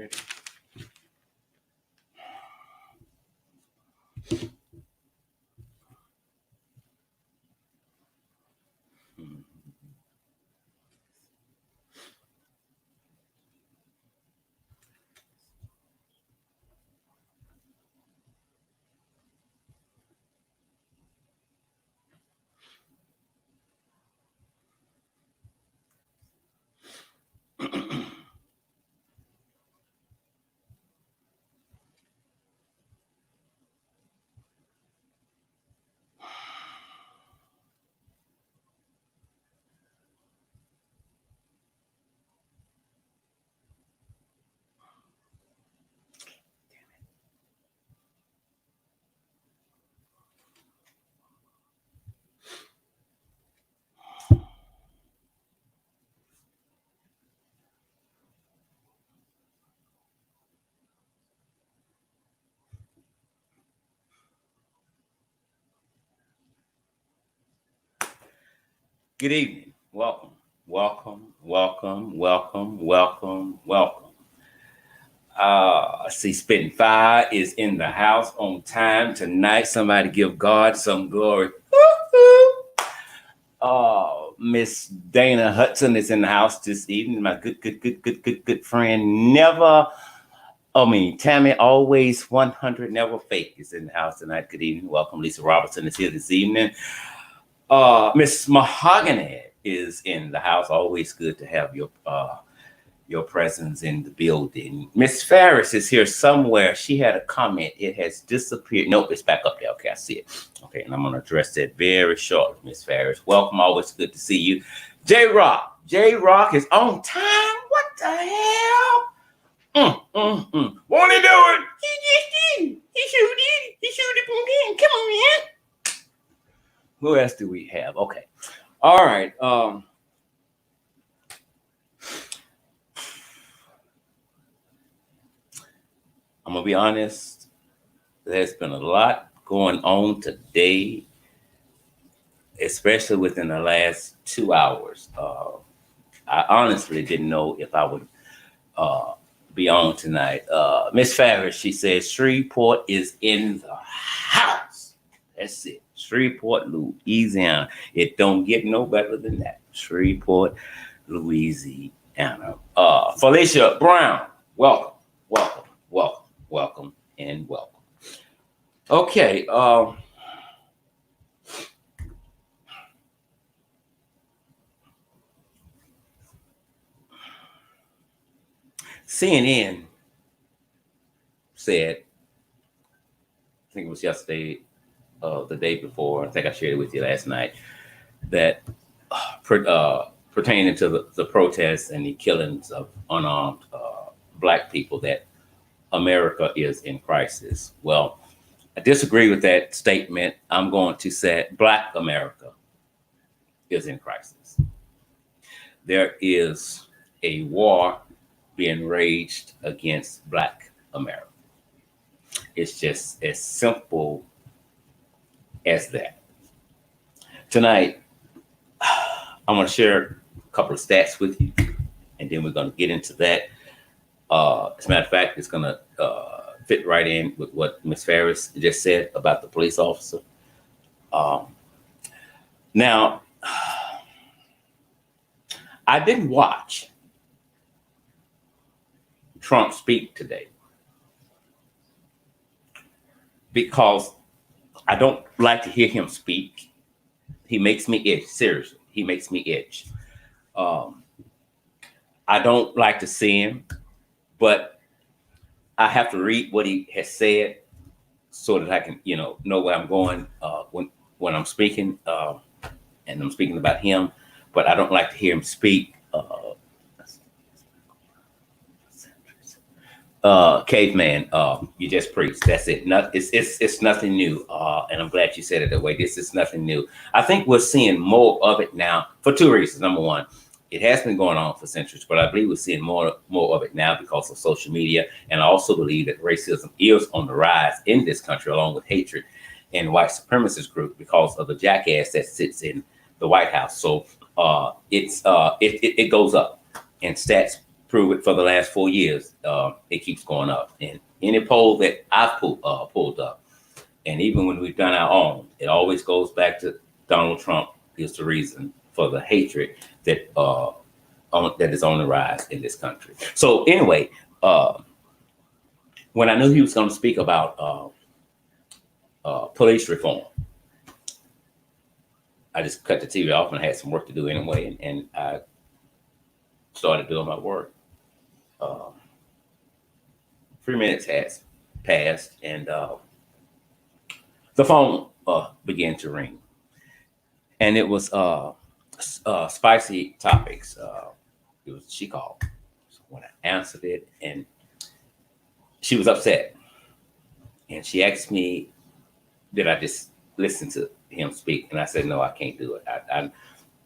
ready. Good evening. Welcome. I see Spitting Fire is in the house on time tonight. Somebody give God some glory. Miss Dana Hudson is in the house this evening. My good friend. Tammy Always 100 Never Fake is in the house tonight. Good evening. Welcome. Lisa Robertson is here this evening. Miss Mahogany is in the house. Always good to have your presence in the building. Miss Ferris is here somewhere. She had a comment. It has disappeared. Nope, it's back up there. Okay, I see it. Okay, and I'm going to address that very shortly, Miss Ferris. Welcome. Always good to see you. J-Rock. J-Rock is on time. What the hell? Won't he do it? He just did. He sure did. He sure did. Come on, man. Who else do we have? Okay. All right. I'm going to be honest. There's been a lot going on today, especially within the last 2 hours. I honestly didn't know if I would be on tonight. Miss Farris, she says Shreveport is in the house. That's it. Shreveport, Louisiana. It don't get no better than that. Shreveport, Louisiana. Felicia Brown, welcome. Okay. CNN said, I think it was yesterday, the day before, I think I shared it with you last night, that pertaining to the protests and the killings of unarmed Black people, that America is in crisis. Well, I disagree with that statement. I'm going to say Black America is in crisis. There is a war being waged against Black America. It's just as simple as that. Tonight, I'm going to share a couple of stats with you, and then we're going to get into that. As a matter of fact, it's going to fit right in with what Ms. Ferris just said about the police officer. Now, I didn't watch Trump speak today because I don't like to hear him speak. He makes me itch. Seriously, he makes me itch. I don't like to see him, but I have to read what he has said so that I can, know where I'm going when I'm speaking, and I'm speaking about him. But I don't like to hear him speak. Caveman, you just preached. That's it. It's nothing new. And I'm glad you said it that way. This is nothing new. I think we're seeing more of it now for two reasons. Number one, it has been going on for centuries, but I believe we're seeing more of it now because of social media. And I also believe that racism is on the rise in this country, along with hatred and white supremacist group because of the jackass that sits in the White House. So it goes up, and stats prove it for the last 4 years. It keeps going up. And any poll that I've pulled up, and even when we've done our own, it always goes back to Donald Trump is the reason for the hatred that that is on the rise in this country. So anyway, when I knew he was going to speak about police reform, I just cut the TV off and I had some work to do anyway, and I started doing my work. 3 minutes has passed, and the phone began to ring, and it was spicy topics. She called. So when I answered it, and she was upset, and she asked me, did I just listen to him speak? And I said, no, I can't do it.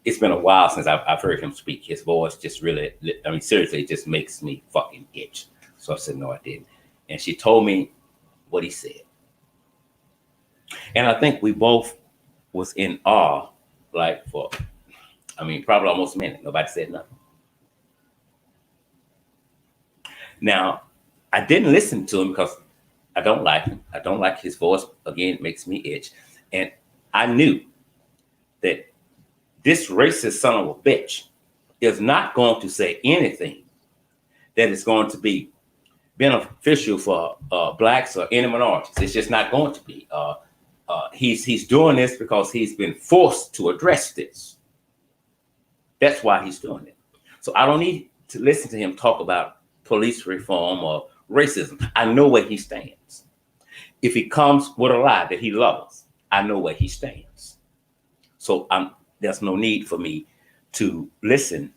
It's been a while since I've heard him speak. His voice just really, I mean, seriously, it just makes me fucking itch. So I said, no, I didn't. And she told me what he said. And I think we both was in awe, like for, I mean, probably almost a minute. Nobody said nothing. Now, I didn't listen to him because I don't like him. I don't like his voice. Again, it makes me itch. And I knew that this racist son of a bitch is not going to say anything that is going to be beneficial for blacks or any minorities. It's just not going to be. He's doing this because he's been forced to address this. That's why he's doing it. So I don't need to listen to him talk about police reform or racism. I know where he stands. If he comes with a lie that he loves, I know where he stands. So there's no need for me to listen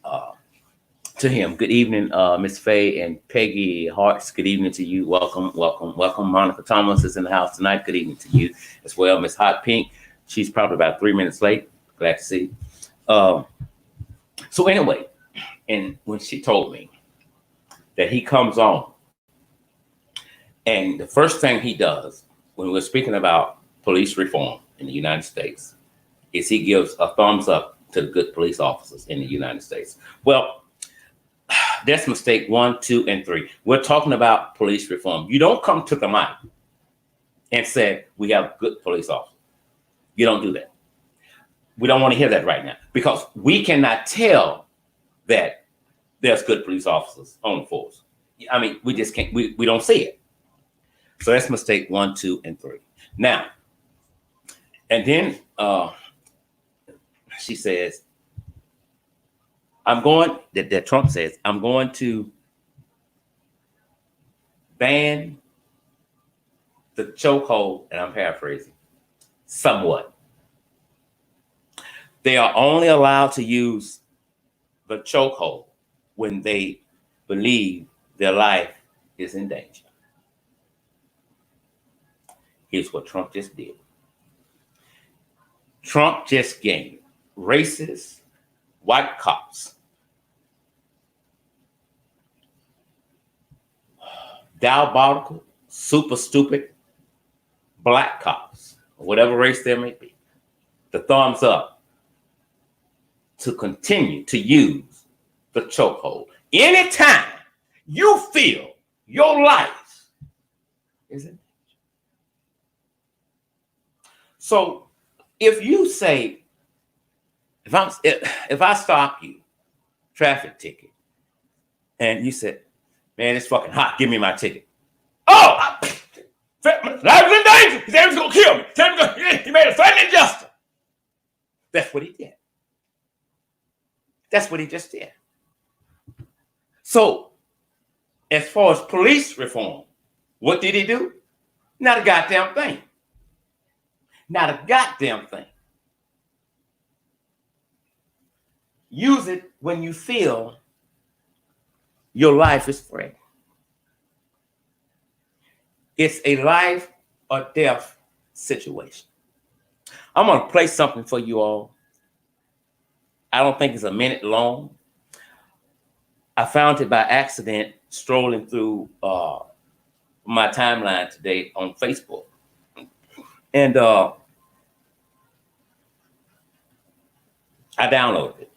to him. Good evening, Miss Faye and Peggy Harts. Good evening to you. Welcome, welcome, welcome. Monica Thomas is in the house tonight. Good evening to you as well. Miss Hot Pink, she's probably about 3 minutes late. Glad to see you. So anyway, and when she told me that he comes on, and the first thing he does when we're speaking about police reform in the United States is he gives a thumbs up to the good police officers in the United States. Well, that's mistake 1, 2, and 3. We're talking about police reform. You don't come to the mic and say, we have good police officers. You don't do that. We don't want to hear that right now because we cannot tell that there's good police officers on the force. I mean, we just can't, we don't see it. So that's mistake 1, 2, and 3. Now, and then she says, that Trump says, I'm going to ban the chokehold, and I'm paraphrasing, somewhat. They are only allowed to use the chokehold when they believe their life is in danger. Here's what Trump just did. Trump just gave racist white cops diabolical, super stupid black cops, or whatever race there may be, the thumbs up to continue to use the chokehold. Anytime you feel your life is in danger. So if you say, if I stop you, traffic ticket, and you said, man, it's fucking hot, give me my ticket. Oh, my life is in danger. He said he was gonna kill me. He made a threatening gesture. That's what he did. That's what he just did. So, as far as police reform, what did he do? Not a goddamn thing. Not a goddamn thing. Use it when you feel your life is threatened. It's a life or death situation. I'm going to play something for you all. I don't think it's a minute long. I found it by accident strolling through my timeline today on Facebook. And I downloaded it.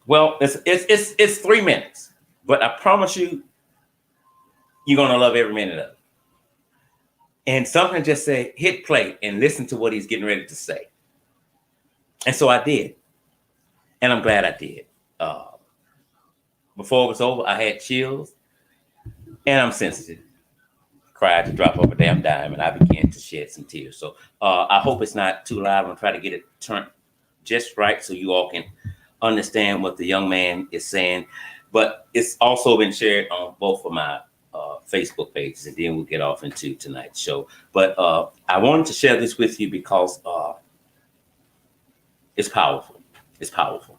Well, it's 3 minutes. But I promise you, you're going to love every minute of it. And something just said, hit play and listen to what he's getting ready to say. And so I did. And I'm glad I did. Before it was over, I had chills. And I'm sensitive. Cried to drop off a damn dime, and I began to shed some tears. So I hope it's not too loud. I'm going to try to get it turned just right so you all can understand what the young man is saying. But it's also been shared on both of my Facebook pages, and then we'll get off into tonight's show. But I wanted to share this with you because it's powerful. It's powerful.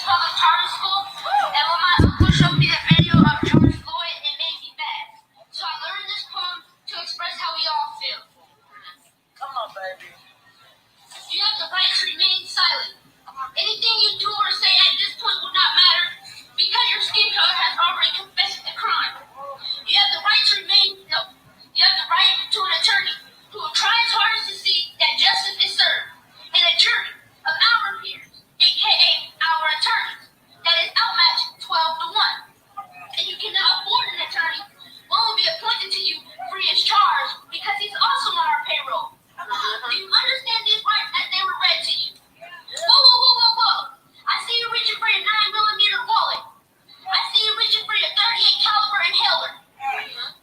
Public charter school, and when my uncle showed me the video of George Floyd, it made me mad. So I learned this poem to express how we all feel. Come on, baby. You have the right to remain silent. Anything you do or say at this point will not matter because your skin color has already confessed the crime. You have the right to remain. No, you have the right to an attorney who will try his hardest to see that justice is served, and a jury of our peers, aka our attorneys, that is outmatched 12 to 1. And you cannot afford an attorney. One will be appointed to you free of charge because he's also on our payroll. Do you understand these rights as they were read to you? Whoa. I see you reaching for your 9mm wallet. I see you reaching for your 38 caliber inhaler.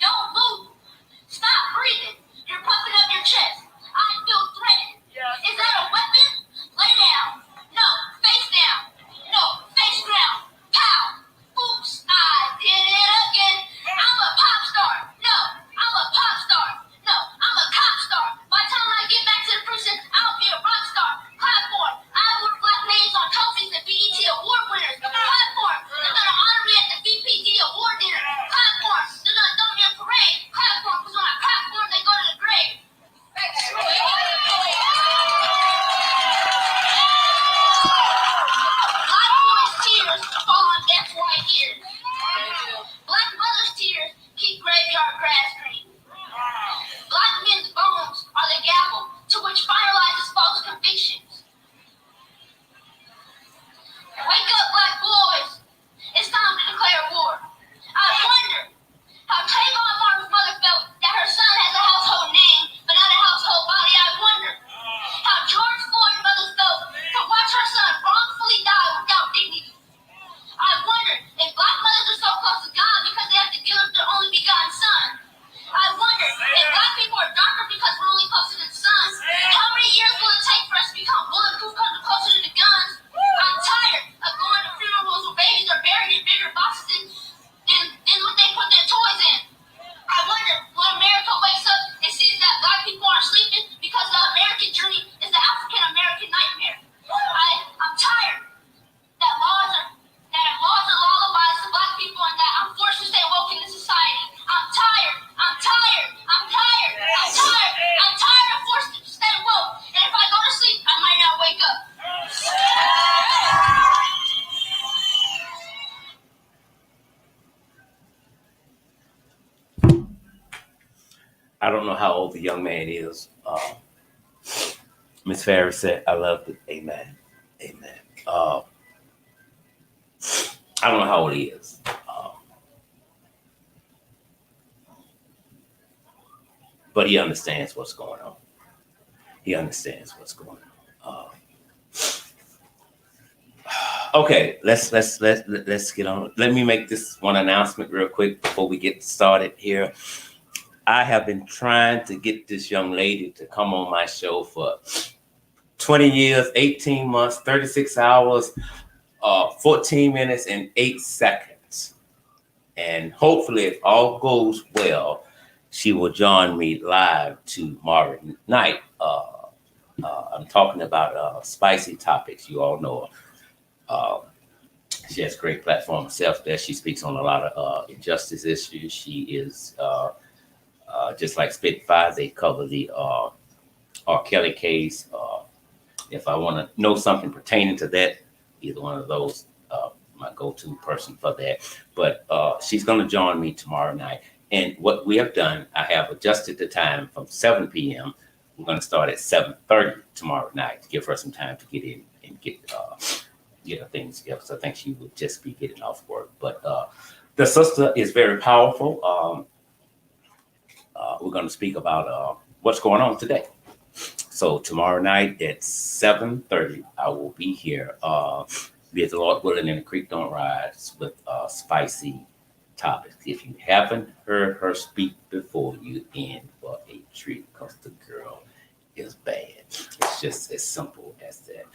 Don't move. Stop breathing. You're puffing up your chest. I feel threatened. Is that a weapon? Lay down. No, face down. No, face down. Pow. Oops, I did it again. I'm a pop star. No, I'm a pop star. No, I'm a cop star. By the time I get back to the prison, I'll be a rock star. Platform. I would black names on trophies and BET award winners. Platform. They're gonna honor me at the VPD award dinner. Platform. They're gonna throw me a parade. Platform. Because when I platform, they go to the grave. Black boys' tears fall on death white ears. Black mothers' tears keep graveyard grass green. Black men's bones are the gavel to which finalizes false convictions. Wake up, black boys. It's time to declare war. I wonder how Trayvon Martin's mother felt that her son has a household name, but not a household body. I wonder how George Floyd's mother felt to watch her son wrongfully die without dignity. I wonder if black mothers are so close to God because they have to give up their only begotten son. I wonder if black people are darker because we're only closer to the sun. How many years will it take for us to become bulletproof because we're closer to the guns? I'm tired of going to funerals where babies are buried in bigger boxes than what they put their toys in. I wonder when America wakes up and sees that black people aren't sleeping because the American dream is the African American nightmare. I'm tired that laws are lullabies to black people and that I'm forced to stay woke in this society. I'm tired of forced to stay woke. And if I go to sleep, I might not wake up. I don't know how old the young man is. Miss Ferris said, I loved it. Amen. I don't know how old he is. But he understands what's going on. Okay, let's get on. Let me make this one announcement real quick before we get started here. I have been trying to get this young lady to come on my show for 20 years, 18 months, 36 hours, 14 minutes, and 8 seconds. And hopefully, if all goes well, she will join me live tomorrow night. I'm talking about spicy topics. You all know her. She has a great platform herself there. She speaks on a lot of injustice issues. She is just like Spitfire. They cover the R. Kelly case. If I want to know something pertaining to that, either one of those, my go-to person for that. But she's going to join me tomorrow night. And what we have done, I have adjusted the time from 7 p.m. We're going to start at 7:30 tomorrow night to give her some time to get in and get her things together. So I think she will just be getting off work. But the sister is very powerful. We're going to speak about what's going on today. So tomorrow night at 7:30, I will be here. Be it the Lord willing and the creek don't rise with spicy topics. If you haven't heard her speak before, you in for a treat because the girl is bad. It's just as simple as that.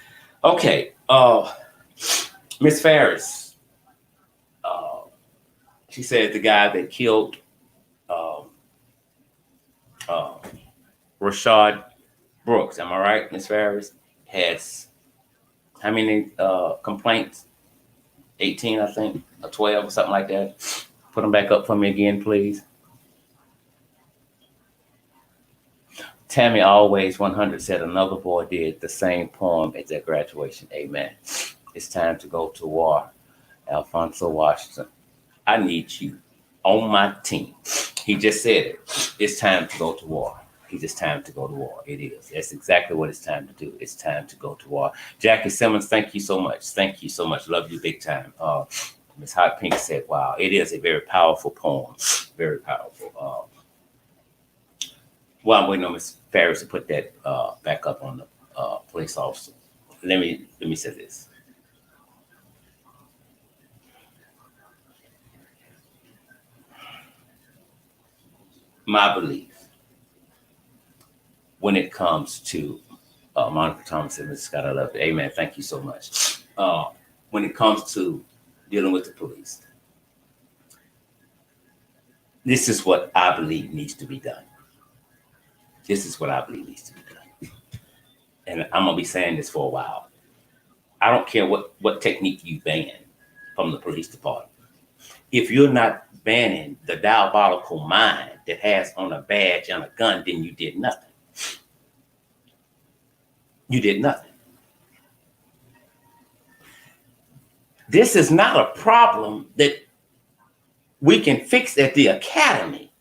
Okay, Miss Ferris. She said the guy that killed Rayshard Brooks, am I right, Miss Ferris, has how many complaints? 18, I think, or 12 or something like that. Put them back up for me again, please. Tammy Always 100 said another boy did the same poem at their graduation. Amen. It's time to go to war. Alfonso Washington, I need you on my team. He just said it. It's time to go to war. It's time to go to war. It is. That's exactly what it's time to do. It's time to go to war. Jackie Simmons, thank you so much. Thank you so much. Love you big time. Miss Hot Pink said, wow, it is a very powerful poem. Very powerful. Well, I'm waiting on Miss Ferris to put that back up on the police officer. Let me say this. My belief when it comes to Monica Thomas and Mrs. Scott, I love it. Amen. Thank you so much. When it comes to dealing with the police, this is what I believe needs to be done. This is what I believe needs to be done. And I'm going to be saying this for a while. I don't care what technique you ban from the police department. If you're not banning the diabolical mind that has on a badge and a gun, then you did nothing. You did nothing. This is not a problem that we can fix at the academy.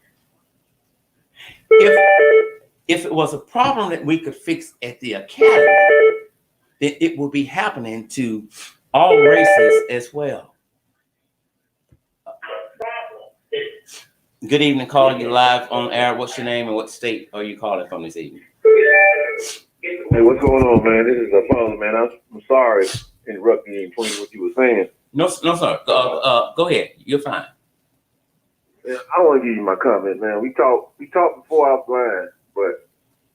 If it was a problem that we could fix at the academy, then it would be happening to all races as well. Good evening, calling you live on air. What's your name and what state are you calling from this evening? Hey, what's going on, man? This is Apollo, man. I'm sorry interrupting you in between what you were saying. No, sir. Go ahead. You're fine. Yeah, I want to give you my comment, man. We talked before offline, but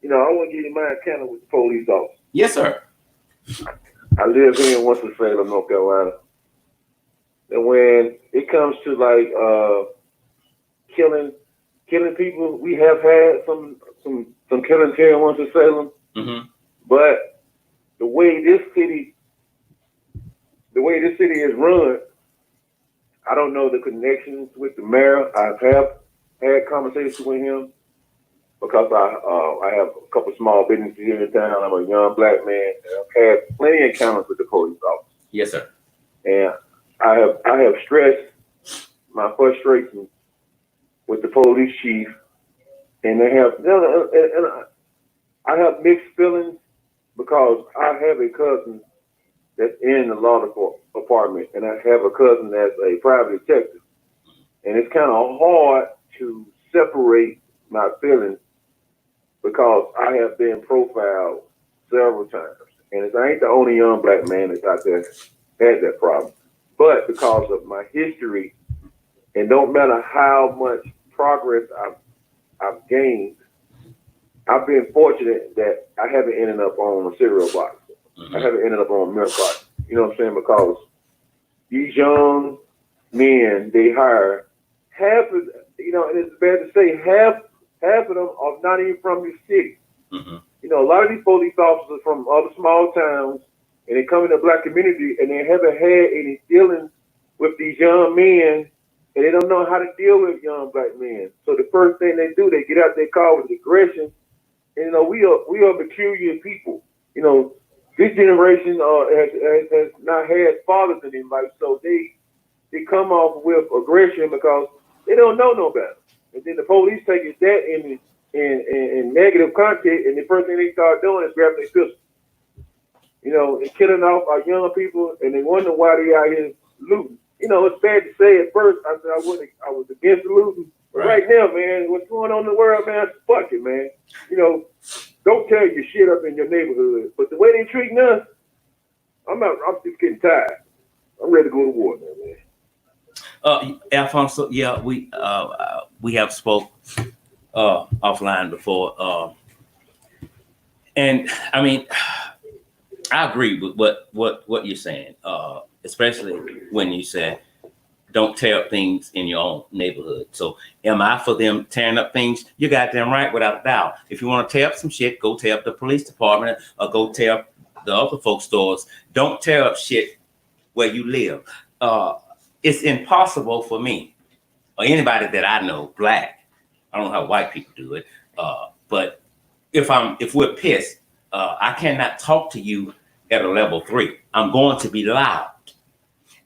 I want to give you my encounter with the police officer. Yes, sir. I live in Winston-Salem, North Carolina, and when it comes to like killing people, we have had some killings here in Winston-Salem. Mm-hmm. But the way this city is run, I don't know the connections with the mayor. I've had conversations with him because I have a couple of small businesses here in town. I'm a young black man. And I've had plenty of encounters with the police officers. Yes, sir. And I have stressed my frustration with the police chief, and I have mixed feelings because I have a cousin that's in the law department, and I have a cousin that's a private detective. And it's kind of hard to separate my feelings because I have been profiled several times. And I ain't the only young black man that's out there had that problem. But because of my history, and don't matter how much progress I've gained, I've been fortunate that I haven't ended up on a cereal box. Mm-hmm. I haven't ended up on a milk box. You know what I'm saying? Because these young men they hire, half of, and it's bad to say, half of them are not even from this city. Mm-hmm. A lot of these police officers are from other small towns, and they come in the black community, and they haven't had any dealings with these young men, and they don't know how to deal with young black men. So the first thing they do, they get out their car with aggression. And we are peculiar people. This generation has not had fathers in their life, so they come off with aggression because they don't know no better. And then the police take that in negative content, and the first thing they start doing is grabbing their pistol. You know, and killing off our young people, and they wonder why they out here looting. You know, it's bad to say at first. I said I was against the looting, but right now, man, what's going on in the world, man? Fuck it, man. You know, don't tear your shit up in your neighborhood. But the way they treating us, I'm just getting tired. I'm ready to go to war now, man. Alfonso, yeah, we have spoke offline before, and I mean, I agree with what you're saying, especially when you say don't tear up things in your own neighborhood. So am I for them tearing up things? You goddamn right, without a doubt. If you want to tear up some shit, go tear up the police department or go tear up the other folks' stores. Don't tear up shit where you live. It's impossible for me or anybody that I know, black. I don't know how white people do it, but if we're pissed, I cannot talk to you at a level 3. I'm going to be loud.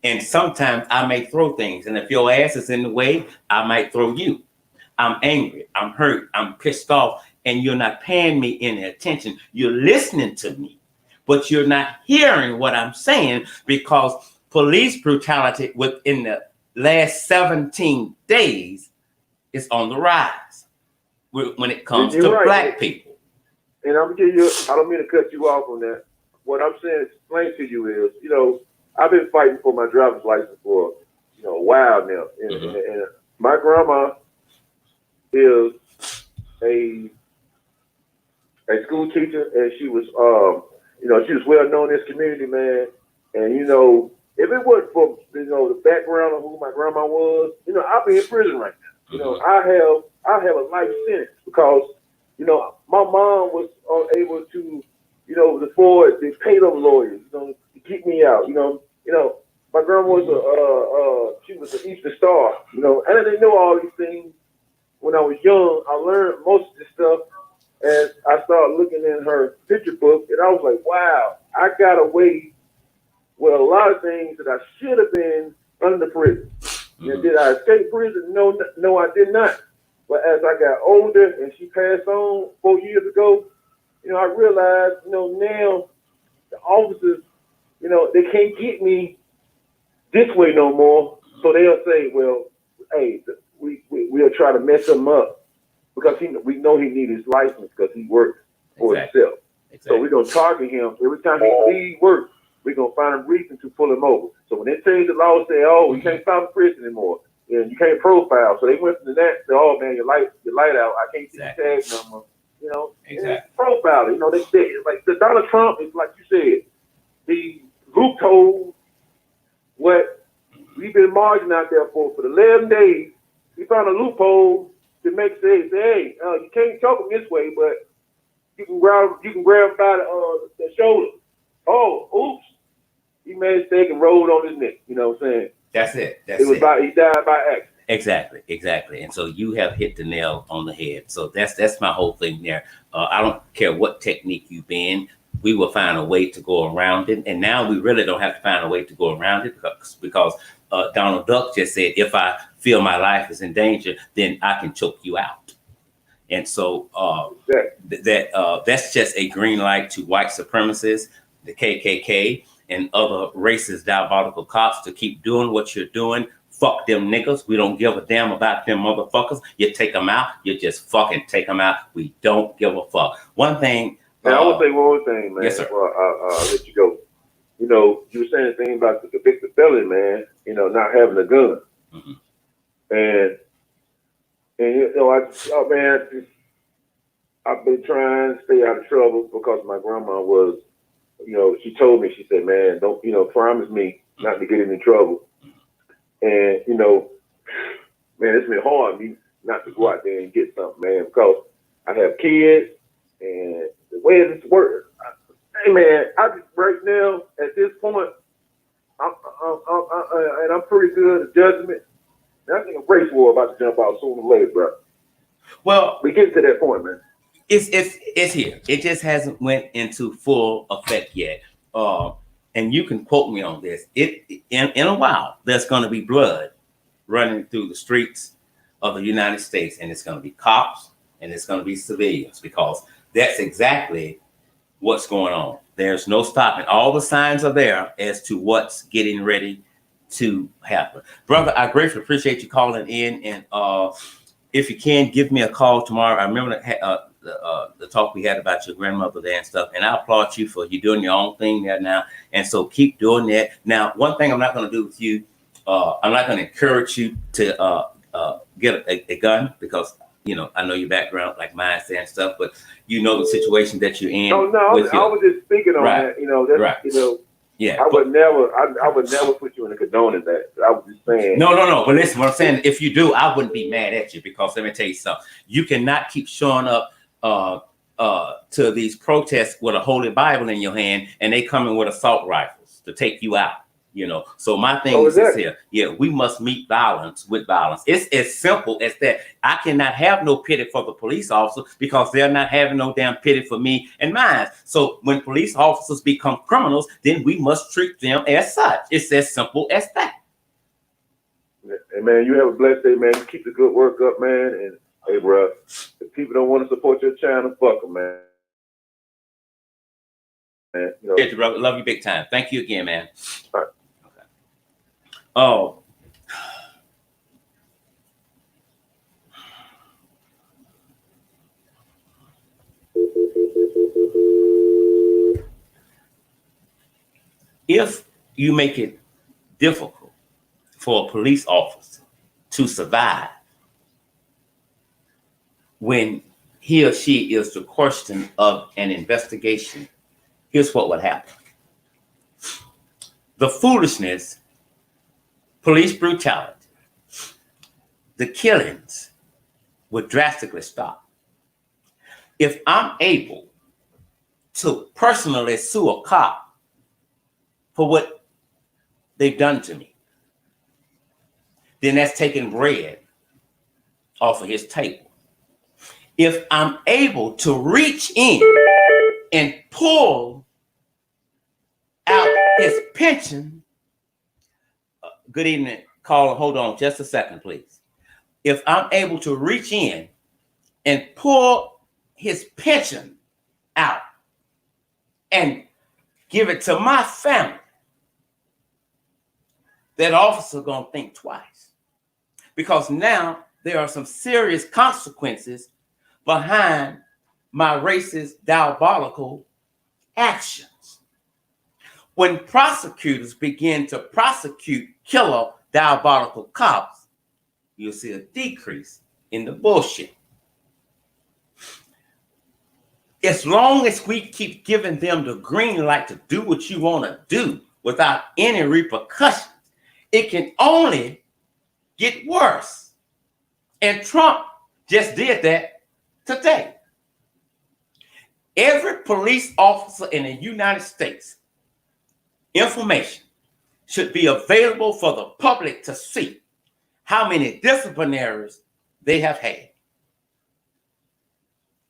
And sometimes I may throw things. And if your ass is in the way, I might throw you. I'm angry. I'm hurt. I'm pissed off. And you're not paying me any attention. You're listening to me, but you're not hearing what I'm saying because police brutality within the last 17 days is on the rise when it comes to black people. And I'm gonna give you, I don't mean to cut you off on that. What I'm saying to explain to you is, you know, I've been fighting for my driver's license for, you know, a while now. And my grandma is a school teacher, and she was, you know, she was well known in this community, man. And, you know, if it wasn't for, you know, the background of who my grandma was, you know, I'd be in prison right now. You know, I have a life sentence because, you know, my mom was able to, you know, afford to pay them lawyers, you know, to keep me out. You know, my grandma was she was an Easter Star, you know, and I didn't know all these things when I was young. I learned most of this stuff as I started looking in her picture book, and I was like, wow, I got away with a lot of things that I should have been under prison. And did I escape prison? No, I did not. But as I got older and she passed on 4 years ago, you know, I realized, you know, now the officers, you know, they can't get me this way no more. So they'll say, well, hey, we'll try to mess him up because we know he needs his license because he works for himself. So we're going to target him. Every time he leaves work, we're going to find a reason to pull him over. So when they change the law and say, oh, we can't stop the prison anymore, and you can't profile. So they went to that, said, oh, man, your light out. I can't see the tag number. You know, profile. You know, they said, like the Donald Trump is like you said, he loopholed what we've been marching out there for the 11 days. He found a loophole to make say, hey, you can't choke him this way, but you can grab by the shoulder. Oh, oops. He made a mistake and rolled on his neck. You know what I'm saying? That's it. He died by accident. Exactly. And so you have hit the nail on the head. So that's my whole thing there. I don't care what technique you've been. We will find a way to go around it. And now we really don't have to find a way to go around it because Donald Duck just said, if I feel my life is in danger, then I can choke you out. And so that's just a green light to white supremacists, the KKK, and other racist, diabolical cops to keep doing what you're doing. Fuck them niggas. We don't give a damn about them motherfuckers. You take them out, you just fucking take them out. We don't give a fuck. One thing. Now, I want to say one more thing, man. Yes, sir. Before I'll let you go. You know, you were saying the thing about the convicted felon, man, you know, not having a gun. Mm-hmm. And you know, I've been trying to stay out of trouble because my grandma was, you know, she told me, she said, man, don't, you know, promise me not to get into trouble. And, you know, man, it's been hard on me not to go out there and get something, man, because I have kids and the way this works. Hey, man, right now, at this point, I'm pretty good at judgment. I think a race war about to jump out sooner or later, bro. Well, we get to that point, man. It's here. It just hasn't went into full effect yet. And you can quote me on this. In a while, there's going to be blood running through the streets of the United States, and it's going to be cops, and it's going to be civilians, because that's exactly what's going on. There's no stopping. All the signs are there as to what's getting ready to happen. Brother, I greatly appreciate you calling in, and if you can, give me a call tomorrow. I remember the talk we had about your grandmother there and stuff, and I applaud you for you doing your own thing there now, and so keep doing that. Now, one thing I'm not going to do with you, I'm not going to encourage you to get a gun, because I know your background, like mine and stuff, but the situation that you're in. No, I was just speaking on that. That's right. Yeah, I would never put you in a condoning that. I was just saying. No. But listen, what I'm saying, if you do, I wouldn't be mad at you, because let me tell you something. You cannot keep showing up to these protests with a holy Bible in your hand, and they coming with assault rifles to take you out. So my thing is this here. Yeah, we must meet violence with violence. It's as simple as that. I cannot have no pity for the police officer, because they're not having no damn pity for me and mine. So when police officers become criminals, then we must treat them as such. It's as simple as that. Hey man, you have a blessed day, man. Keep the good work up, man. And hey, bro, if people don't want to support your channel, fuck them, man. Brother, love you big time. Thank you again, man. All right. Oh, if you make it difficult for a police officer to survive when he or she is the question of an investigation, here's what would happen. The foolishness, police brutality, the killings would drastically stop. If I'm able to personally sue a cop for what they've done to me, then that's taking bread off of his table. If I'm able to reach in and pull out his pension. Good evening, caller. Hold on just a second, please. If I'm able to reach in and pull his pension out and give it to my family, that officer gonna think twice, because now there are some serious consequences behind my racist, diabolical actions. When prosecutors begin to prosecute killer, diabolical cops, you'll see a decrease in the bullshit. As long as we keep giving them the green light to do what you want to do without any repercussions, it can only get worse. And Trump just did that today. Every police officer in the United States, information should be available for the public to see how many disciplinaries they have had.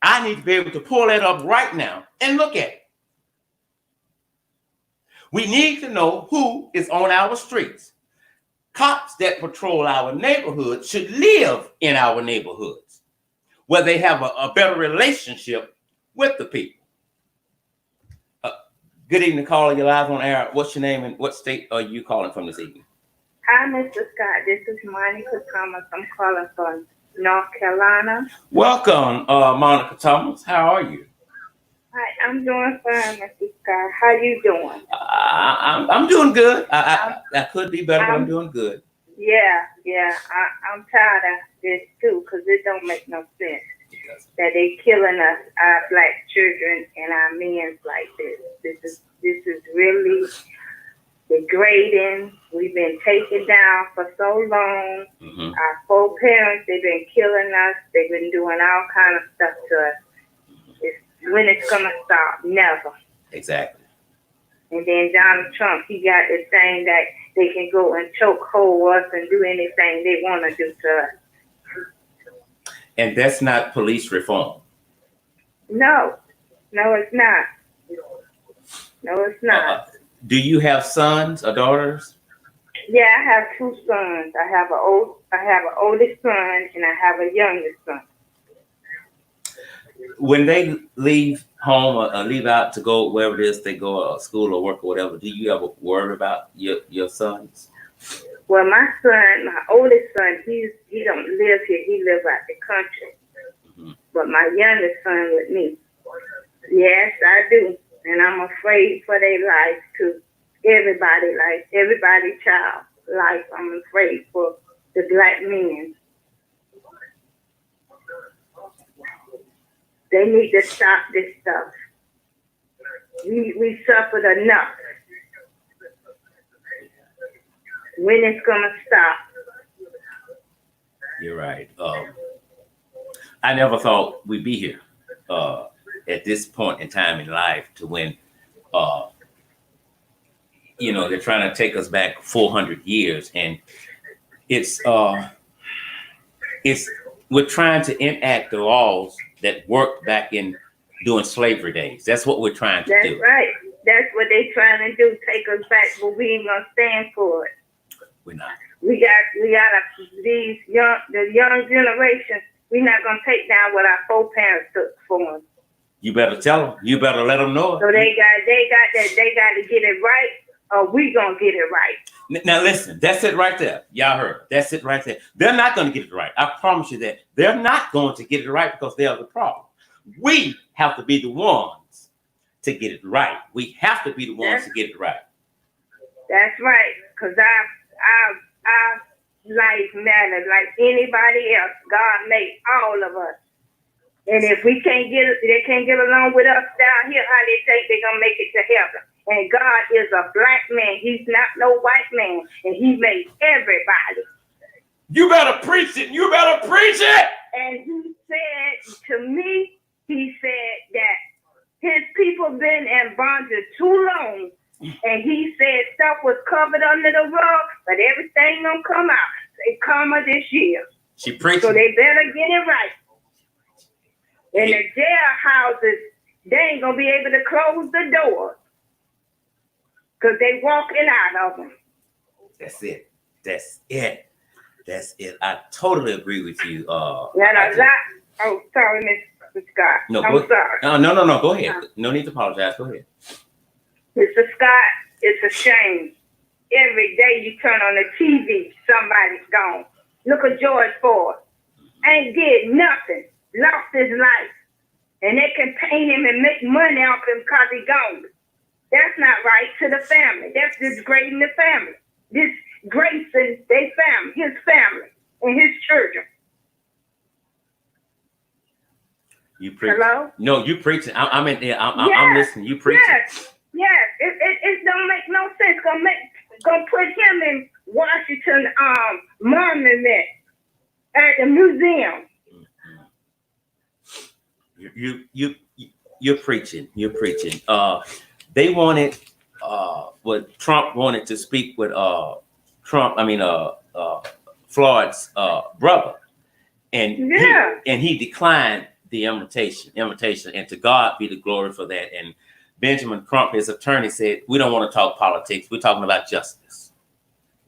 I need to be able to pull that up right now and look at it. We need to know who is on our streets. Cops that patrol our neighborhoods should live in our neighborhoods, where they have a better relationship with the people. Good evening, caller. You're live on air. What's your name and what state are you calling from this evening? Hi, Mr. Scott. This is Monica Thomas. I'm calling from North Carolina. Welcome, Monica Thomas. How are you? Hi, I'm doing fine, Mr. Scott. How you doing? I'm doing good. I could be better, but I'm doing good. Yeah. I'm tired of this too, because it don't make no sense that they killing us, our black children and our men like this. This is really degrading. We've been taken down for so long. Mm-hmm. Our four parents, they've been killing us. They've been doing all kind of stuff to us. When it's gonna stop? Never. Exactly. And then Donald Trump, he got this thing that they can go and chokehold us and do anything they want to do to us. And that's not police reform. No, it's not. No, it's not. Do you have sons or daughters? Yeah, I have two sons. I have an oldest son and I have a youngest son. when they leave home or leave out to go wherever it is they go, school or work or whatever, do you ever worry about your sons? Well, my son, my oldest son, he don't live here. He live out the country. Mm-hmm. But my youngest son with me. Yes, I do. And I'm afraid for their life too. Everybody life, everybody child life. I'm afraid for the black men. They need to stop this stuff. We suffered enough. When it's gonna stop? You're right. I never thought we'd be here at this point in time in life to when, they're trying to take us back 400 years, and it's we're trying to enact the laws that worked back in during slavery days. That's what we're trying to do. That's right. That's what they're trying to do. Take us back, but we ain't gonna stand for it. We're not. We got the young generation. We're not gonna take down what our foreparents took for us. You better tell them. You better let them know it. So they got to get it right, or we gonna get it right. Now listen, that's it right there. Y'all heard. That's it right there. They're not going to get it right. I promise you that. They're not going to get it right because they are the problem. We have to be the ones to get it right. We have to be the ones to get it right. That's right, because our life matters like anybody else. God made all of us. And if they can't get along with us down here, how they think they're going to make it to heaven? And God is a black man. He's not no white man. And he made everybody. You better preach it. You better preach it. And he said to me, he said that his people been in bondage too long. And he said stuff was covered under the rug, but everything gonna come out. They come this year. She preaching. So they better get it right. In the jailhouses, they ain't gonna be able to close the doors. Because they walking out of them. That's it. That's it. That's it. I totally agree with you. Oh, sorry, Mr. Scott. No, I'm sorry. No. Go ahead. No need to apologize. Go ahead. Mr. Scott, it's a shame. Every day you turn on the TV, somebody's gone. Look at George Floyd. Ain't did nothing. Lost his life. And they can paint him and make money off him because he gone. That's not right to the family. That's disgracing the family. Disgracing their family, his family, and his children. You preaching? Hello? No, you preaching. I'm in there. I'm listening. You preaching? Yes. It don't make no sense. Gonna put him in Washington monument at the museum. You're preaching. You're preaching. They wanted what Trump wanted to speak with Floyd's brother, and he declined the invitation, and to God be the glory for that. And Benjamin Crump, his attorney, said, "We don't want to talk politics. We're talking about justice."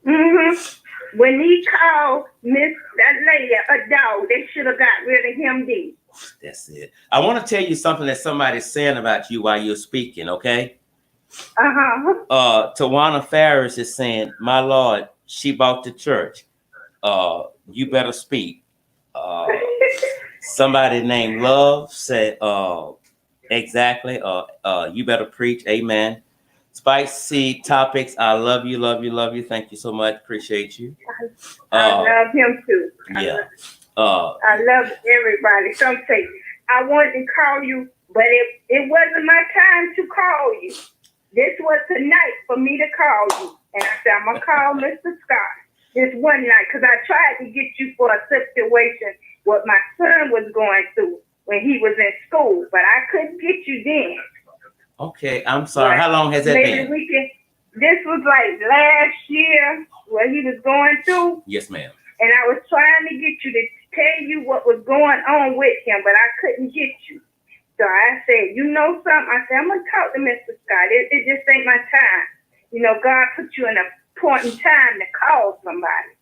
Mm-hmm. When he called that lady a dog, they should have got rid of him then. That's it. I want to tell you something that somebody's saying about you while you're speaking, okay? Tawana Farris is saying, "My Lord, she bought the church. You better speak." Somebody named Love said, exactly. You better preach. Amen. Spicy topics. I love you, love you, love you. Thank you so much. Appreciate you. I love him too. Yeah. I love everybody. Some say, I wanted to call you, but it wasn't my time to call you. This was tonight for me to call you. And I said, I'm going to call Mr. Scott this one night because I tried to get you for a situation what my son was going through when he was in school, but I couldn't get you then. Okay, I'm sorry. How long has that been? This was like last year what he was going through. Yes, ma'am. And I was trying to get you to tell you what was going on with him, but I couldn't get you. So I said, you know something? I said, I'm going to talk to Mr. Scott. It just ain't my time. You know, God put you in a point in time to call somebody.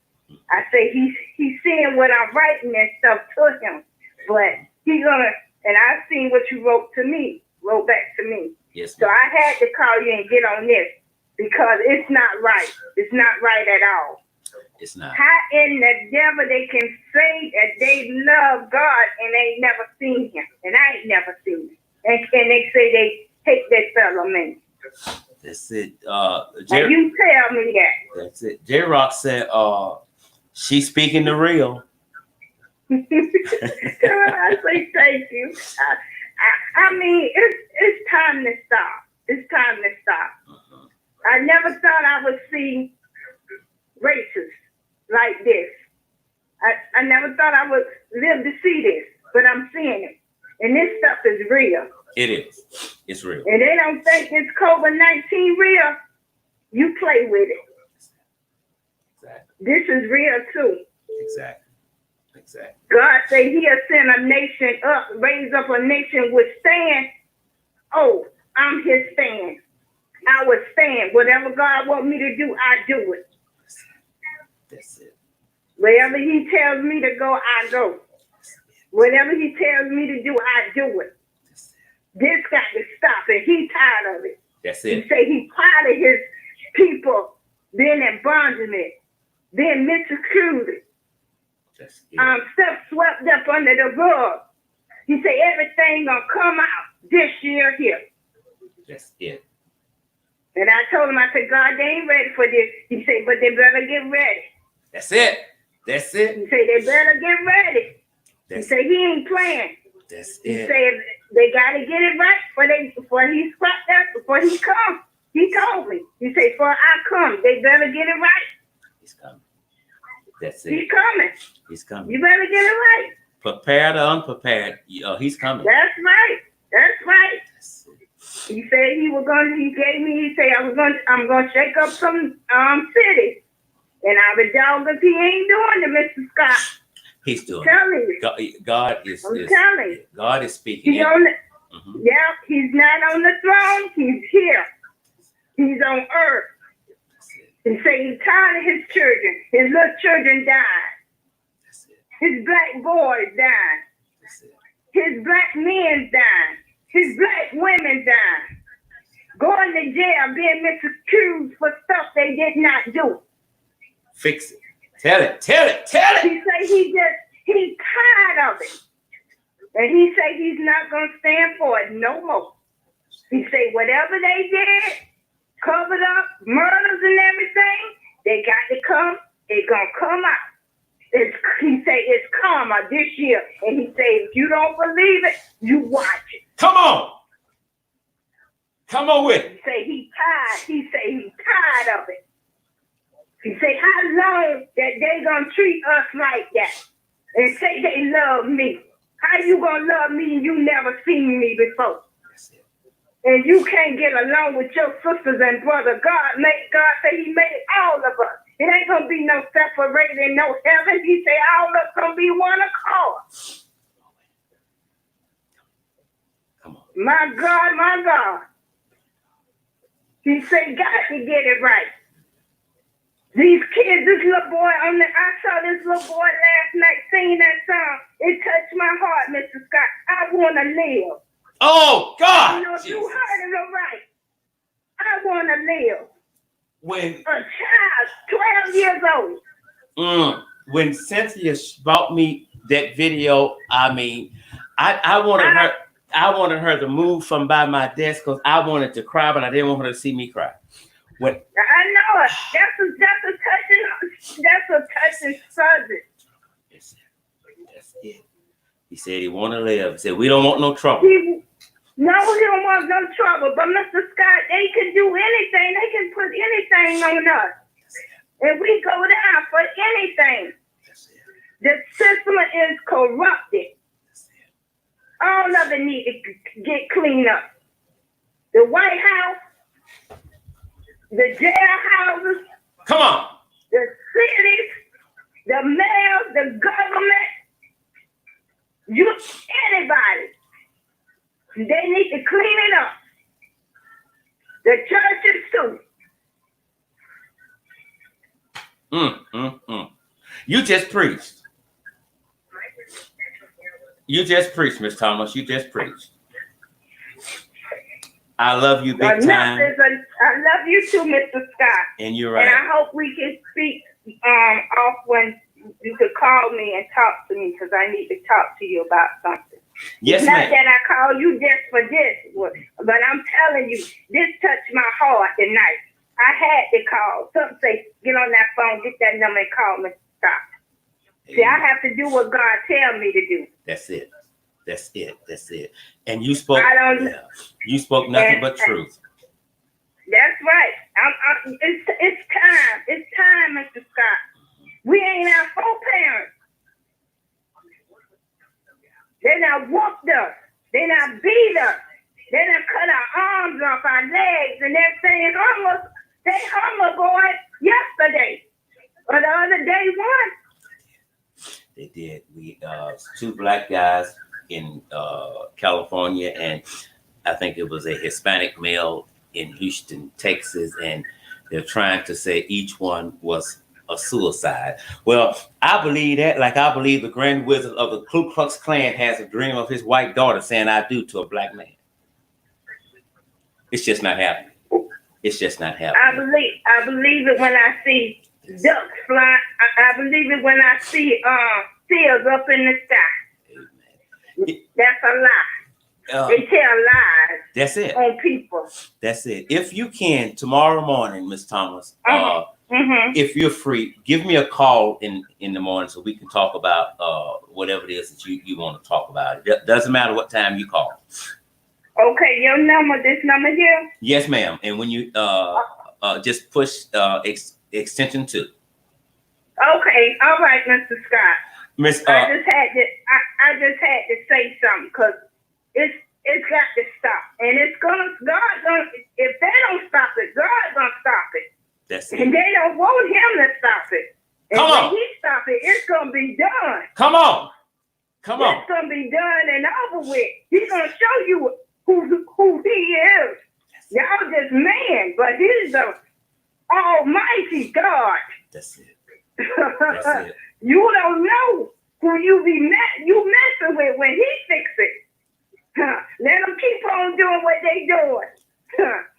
I say he's seeing what I'm writing and stuff to him, but he's gonna and I seen what you wrote back to me. Yes, So ma'am. I had to call you and get on this because it's not right. It's not right at all. It's not. How in the devil they can say that they love God and they ain't never seen him, and I ain't never seen him, and they say they hate that fellow man. That's it. Now you tell me that. That's it. J-Rock said, she's speaking the real. I say thank you. I mean, it's time to stop. It's time to stop. I never thought I would see races like this. I never thought I would live to see this, but I'm seeing it. And this stuff is real. It is. It's real. And they don't think it's COVID-19 real. You play with it. Exactly. This is real too. Exactly. Exactly. God say he'll send a nation up, raise up a nation with stand. Oh, I'm his stand. I will stand. Whatever God want me to do, I do it. That's it. Wherever he tells me to go, I go. Whatever he tells me to do, I do it. This got to stop, and he's tired of it. That's He it. say he's tired of his people being in bondage, being mistreated, That's it. stuff swept up under the rug. He say everything gonna come out this year here. That's it. And I told him, I said, God, they ain't ready for this. He said, but they better get ready. That's it. That's it. He said, they better get ready. That's He said, he ain't playing. That's He it. said, they got to get it right before he scrapped that, before he come. He told me. He said, before I come, they better get it right. He's coming. That's He's it. coming. He's coming. You better get it right. Prepared or unprepared, he's coming. That's right. That's right. That's it. He said he said I'm gonna shake up some cities. And I was dog if he ain't doing it, Mr. Scott. He's doing Telling you. it. God is I'm telling you. God is speaking. He's on the, Mhm. yeah, he's not on the throne, he's here. He's on earth. That's it. He said he's tired of his children. His little children died. That's it. His black boys died. That's it. His black men died. His black women died. Going to jail, being misaccused for stuff they did not do. Fix it. Tell it. Tell it. Tell it. He say he's tired of it. And he say he's not going to stand for it no more. He say whatever they did, covered up, murders and everything, they got to come. It's going to come out. He say it's karma this year. And he say if you don't believe it, you watch it. Come on. Come on with it. He say he's tired. He say he's tired of it. He say how long that they going to treat us like that and say they love me. How you going to love me and you never seen me before? That's it. And you can't get along with your sisters and brother. God say he made all of us. It ain't going to be no separating, no heaven. He say all of us going to be one accord. Come on. My God, my God. He say got to get it right. These kids, this little boy I saw this little boy last night singing that song. It touched my heart, Mr. Scott. I want to live. Oh God. You know, if you Jesus. heard it right. I want to live. When A child, 12 years old. when Cynthia brought me that video, I mean, I wanted her to move from by my desk because I wanted to cry, but I didn't want her to see me cry. When I know it. That's a touching subject. that's it. He said he want to live. He said we don't want no trouble. He don't want no trouble. But Mr. Scott, they can do anything. They can put anything on us. And we go down for anything. That's it. The system is corrupted. That's it. All of it need to get cleaned up. The White House, the jailhouses, Come on. the cities, the mayor, the government, anybody. They need to clean it up. The churches too. You just preached. You just preached, Miss Thomas. You just preached. I love you big time. I love you too, Mr. Scott. And you're right. And I hope we can speak off when you could call me and talk to me, because I need to talk to you about something. Yes, Not ma'am. that I call you just for this, but I'm telling you, this touched my heart tonight. I had to call. Some say, get on that phone, get that number and call Mr. Scott. See, I have to do what God tell me to do. That's it. That's it. That's it. And you spoke. You spoke nothing but truth. That's right. It's time. It's time, Mr. Scott. We ain't our foreparents. They done whooped us. They done beat us. They done cut our arms off, our legs, and everything. They hung a boy yesterday. Or the other day one. They did. We 2 black guys in California, and I think it was a Hispanic male in Houston, Texas, and they're trying to say each one was a suicide. Well, I believe that, like I believe the Grand Wizard of the Ku Klux Klan has a dream of his white daughter saying "I do" to a black man. It's just not happening. It's just not happening. I believe it when I see ducks fly. I believe it when I see seals up in the sky. Amen. That's a lie. They tell lies. That's it. On people. That's it. If you can, tomorrow morning, Miss Thomas, if you're free, give me a call in the morning so we can talk about whatever it is that you want to talk about. It doesn't matter what time you call. Okay, your number, this number here? Yes, ma'am. And when you just push extension 2. Okay, all right, Mr. Scott. Miss, I just had to say something, because it's got to stop, and God's gonna. If they don't stop it, God's gonna stop it. That's it. And they don't want Him to stop it. And Come on. when He stop it, it's gonna be done. Come on. Come on. It's gonna be done and over with. He's gonna show you who He is. Y'all just man, but He's the Almighty God. That's it. That's it. You don't know who you messing with when He fix it. Let them keep on doing what they doing.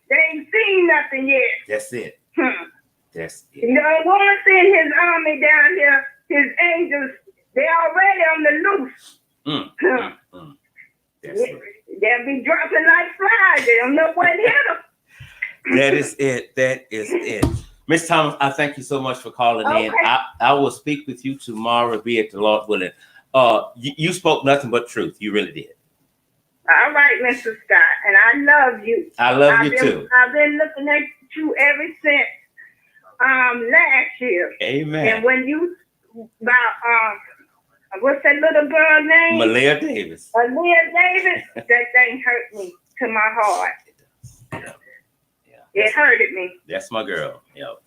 They ain't seen nothing yet. That's it. That's it. You don't want to send His army down here, His angels. They already on the loose. That's it. They'll be dropping like flies. They don't know what hit them. That is it. That is it. Miss Thomas, I thank you so much for calling in. I will speak with you tomorrow, be it the Lord willing. You spoke nothing but truth. You really did. All right, Mr. Scott, and I love you. I love you too. I've been looking at you ever since last year. Amen. And when you about what's that little girl name? Malia Davis. Malia Davis. That thing hurt me to my heart. Yeah. It hurted me. That's my girl. Yep.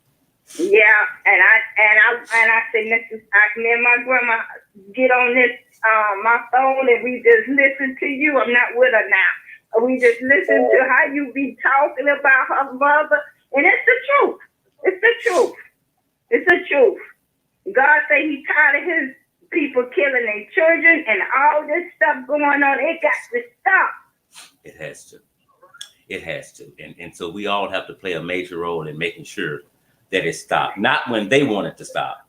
Yeah, and I said, me and my grandma get on this my phone and we just listen to you. I'm not with her now. We just listen to how you be talking about her mother, and it's the truth. It's the truth. It's the truth. God say He tired of His people killing their children and all this stuff going on. It got to stop. It has to. It has to. And so we all have to play a major role in making sure that it stopped. Not when they want it to stop.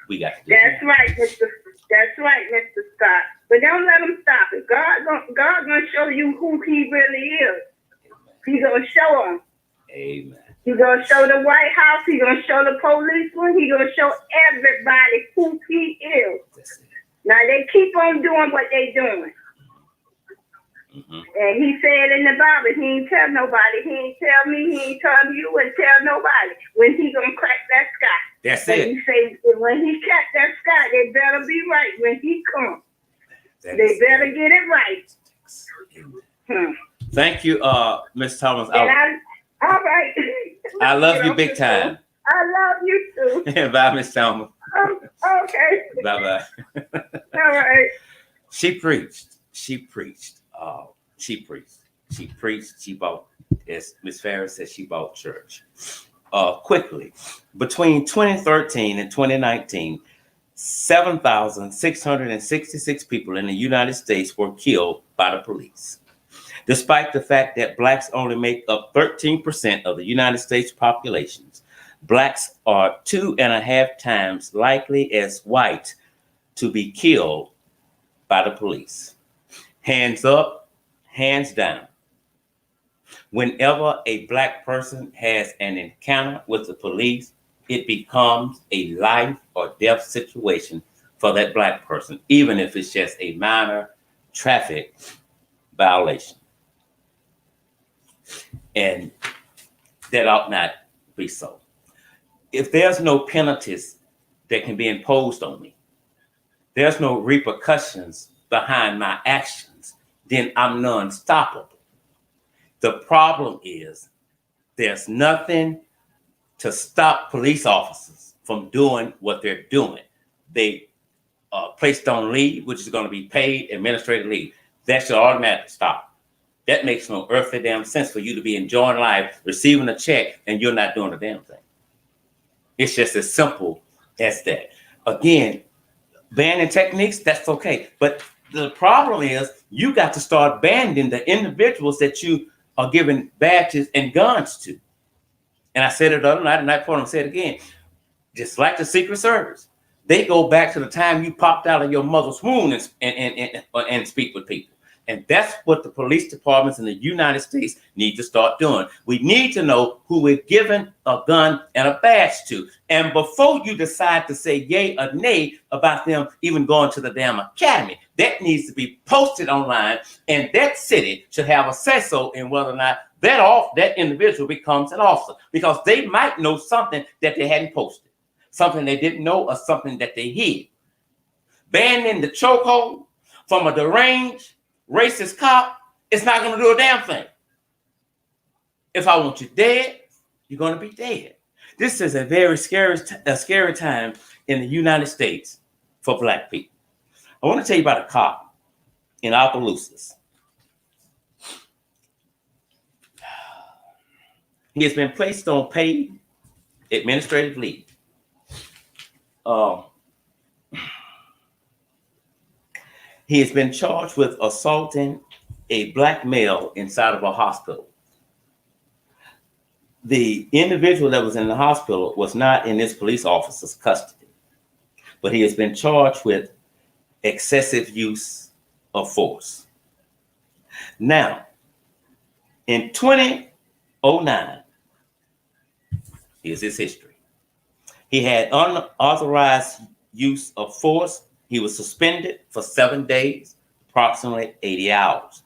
We got to do That's that. right, Mr. That's right, Mr. Scott. But don't let them stop it. God gonna show you who He really is. He gonna show them. Amen. He gonna show the White House. He gonna show the policeman. He gonna show everybody who He is. That's it. Now they keep on doing what they doing. And He said in the Bible, He ain't tell nobody. He ain't tell me. He ain't tell you and tell nobody when He gonna crack that sky. That's and it. He say when He crack that sky, they better be right when He come. They better get it right. Thank you, Miss Thomas. All right. I love you big time. I love you too. Bye, Miss Thomas. Okay. Bye-bye. All right. She preached. She preached. She preached. She preached. She bought, as Miss Farris said, she bought church. Quickly, between 2013 and 2019, 7,666 people in the United States were killed by the police. Despite the fact that blacks only make up 13% of the United States population, blacks are 2.5 times likely as white to be killed by the police. Hands up, hands down. Whenever a black person has an encounter with the police, it becomes a life or death situation for that black person, even if it's just a minor traffic violation. And that ought not be so. If there's no penalties that can be imposed on me, there's no repercussions behind my actions, then I'm non-stoppable. The problem is there's nothing to stop police officers from doing what they're doing. They placed on leave, which is going to be paid administrative leave. That should automatically stop. That makes no earthly damn sense for you to be enjoying life, receiving a check, and you're not doing a damn thing. It's just as simple as that. Again, banning techniques, that's okay. But the problem is you got to start banning the individuals that you are giving badges and guns to. And I said it the other night, and I want to say it again. Just like the Secret Service, they go back to the time you popped out of your mother's womb and speak with people. And that's what the police departments in the United States need to start doing. We need to know who we're giving a gun and a badge to. And before you decide to say yay or nay about them even going to the damn academy, that needs to be posted online, and that city should have a say-so in whether or not that individual becomes an officer, because they might know something that they hadn't posted, something they didn't know, or something that they hid. Banning the chokehold from a deranged racist cop, it's not going to do a damn thing. If I want you dead, you're going to be dead. This is a very scary time in the United States for black people. I want to tell you about a cop in Opelousas. He has been placed on paid administrative leave. He has been charged with assaulting a black male inside of a hospital. The individual that was in the hospital was not in this police officer's custody, but he has been charged with excessive use of force. Now, in 2009, here's his history. He had unauthorized use of force. He was suspended for 7 days, approximately 80 hours.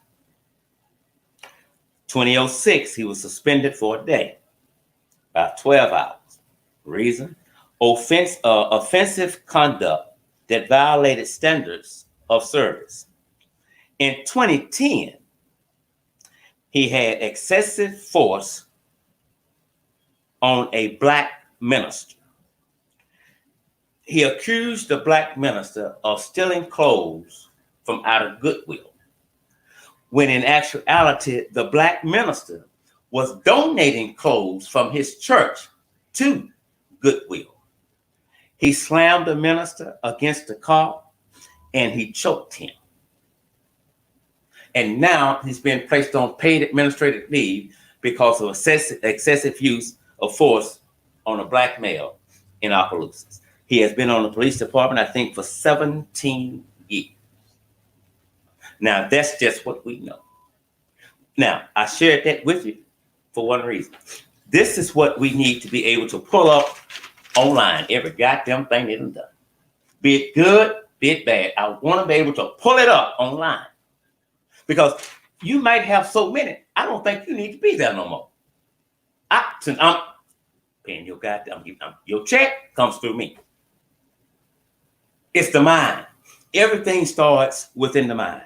2006, he was suspended for a day, about 12 hours. Reason? Offensive conduct that violated standards of service. In 2010, he had excessive force on a black minister. He accused the black minister of stealing clothes from out of Goodwill, when in actuality, the black minister was donating clothes from his church to Goodwill. He slammed the minister against the car and he choked him. And now he's been placed on paid administrative leave because of excessive use of force on a black male in Opelousas. He has been on the police department, I think, for 17 years. Now, that's just what we know. Now, I shared that with you for one reason. This is what we need to be able to pull up online, every goddamn thing they done done. Be it good, be it bad. I want to be able to pull it up online. Because you might have so many, I don't think you need to be there no more. Since I'm paying your goddamn, your check comes through me. It's the mind. Everything starts within the mind.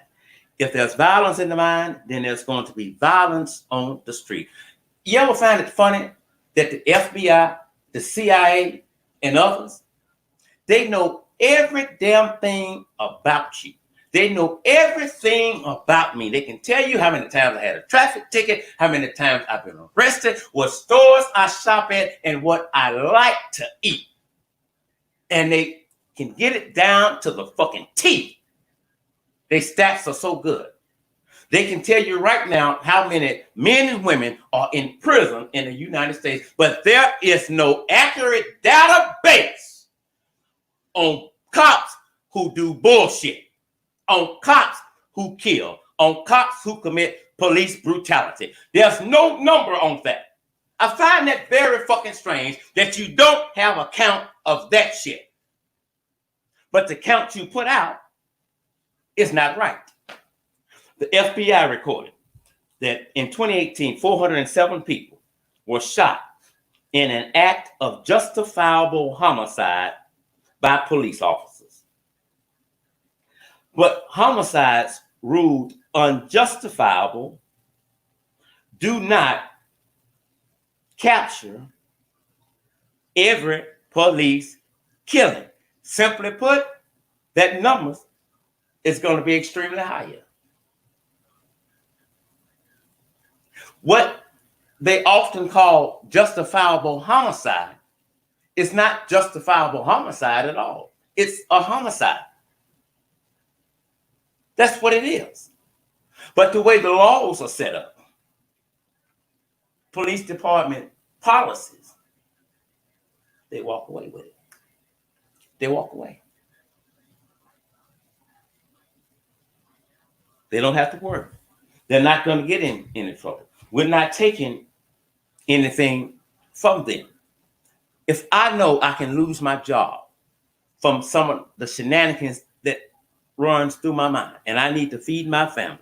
If there's violence in the mind, then there's going to be violence on the street. You ever find it funny that the FBI, the CIA, and others, they know every damn thing about you. They know everything about me. They can tell you how many times I had a traffic ticket, how many times I've been arrested, what stores I shop at, and what I like to eat. And they can get it down to the fucking T. Their stats are so good. They can tell you right now how many men and women are in prison in the United States, but there is no accurate database on cops who do bullshit, on cops who kill, on cops who commit police brutality. There's no number on that. I find that very fucking strange that you don't have a count of that shit. But the count you put out is not right. The FBI recorded that in 2018, 407 people were shot in an act of justifiable homicide by police officers. But homicides ruled unjustifiable do not capture every police killing. Simply put, that number is going to be extremely higher. What they often call justifiable homicide is not justifiable homicide at all. It's a homicide. That's what it is. But the way the laws are set up, police department policies, they walk away with it. They walk away. They don't have to worry. They're not going to get in any trouble. We're not taking anything from them. If I know I can lose my job from some of the shenanigans that runs through my mind and I need to feed my family,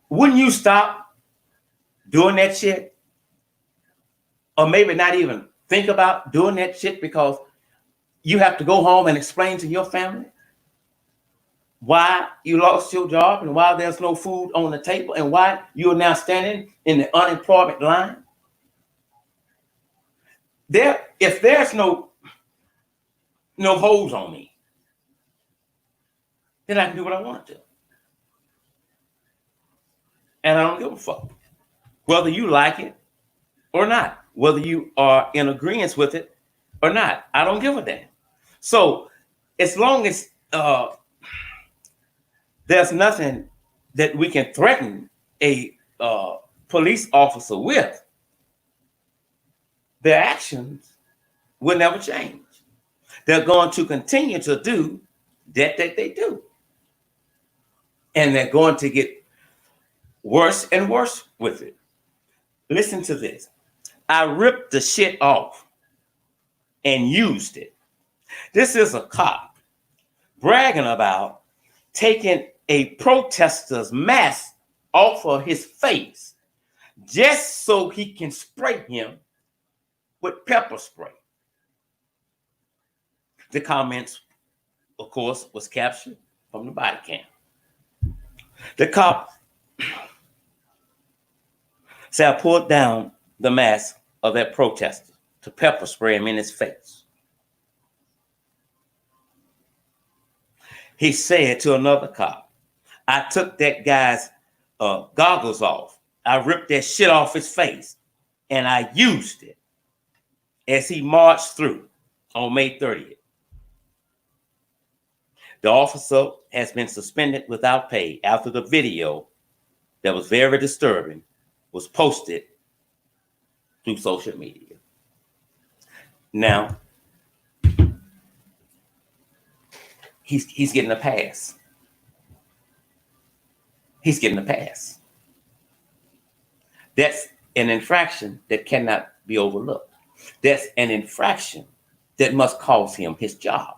wouldn't you stop doing that shit? Or maybe not even think about doing that shit because you have to go home and explain to your family why you lost your job and why there's no food on the table and why you're now standing in the unemployment line. If there's no holes on me, then I can do what I want to. And I don't give a fuck whether you like it or not, whether you are in agreement with it or not. I don't give a damn. So as long as there's nothing that we can threaten a police officer with, their actions will never change. They're going to continue to do that they do. And they're going to get worse and worse with it. Listen to this. I ripped the shit off and used it. This is a cop bragging about taking a protester's mask off of his face just so he can spray him with pepper spray. The comments, of course, was captured from the body cam. The cop said, I pulled down the mask of that protester to pepper spray him in his face. He said to another cop, I took that guy's goggles off. I ripped that shit off his face and I used it as he marched through on May 30th. The officer has been suspended without pay after the video that was very disturbing was posted through social media. Now, he's getting a pass. He's getting a pass. That's an infraction that cannot be overlooked. That's an infraction that must cost him his job.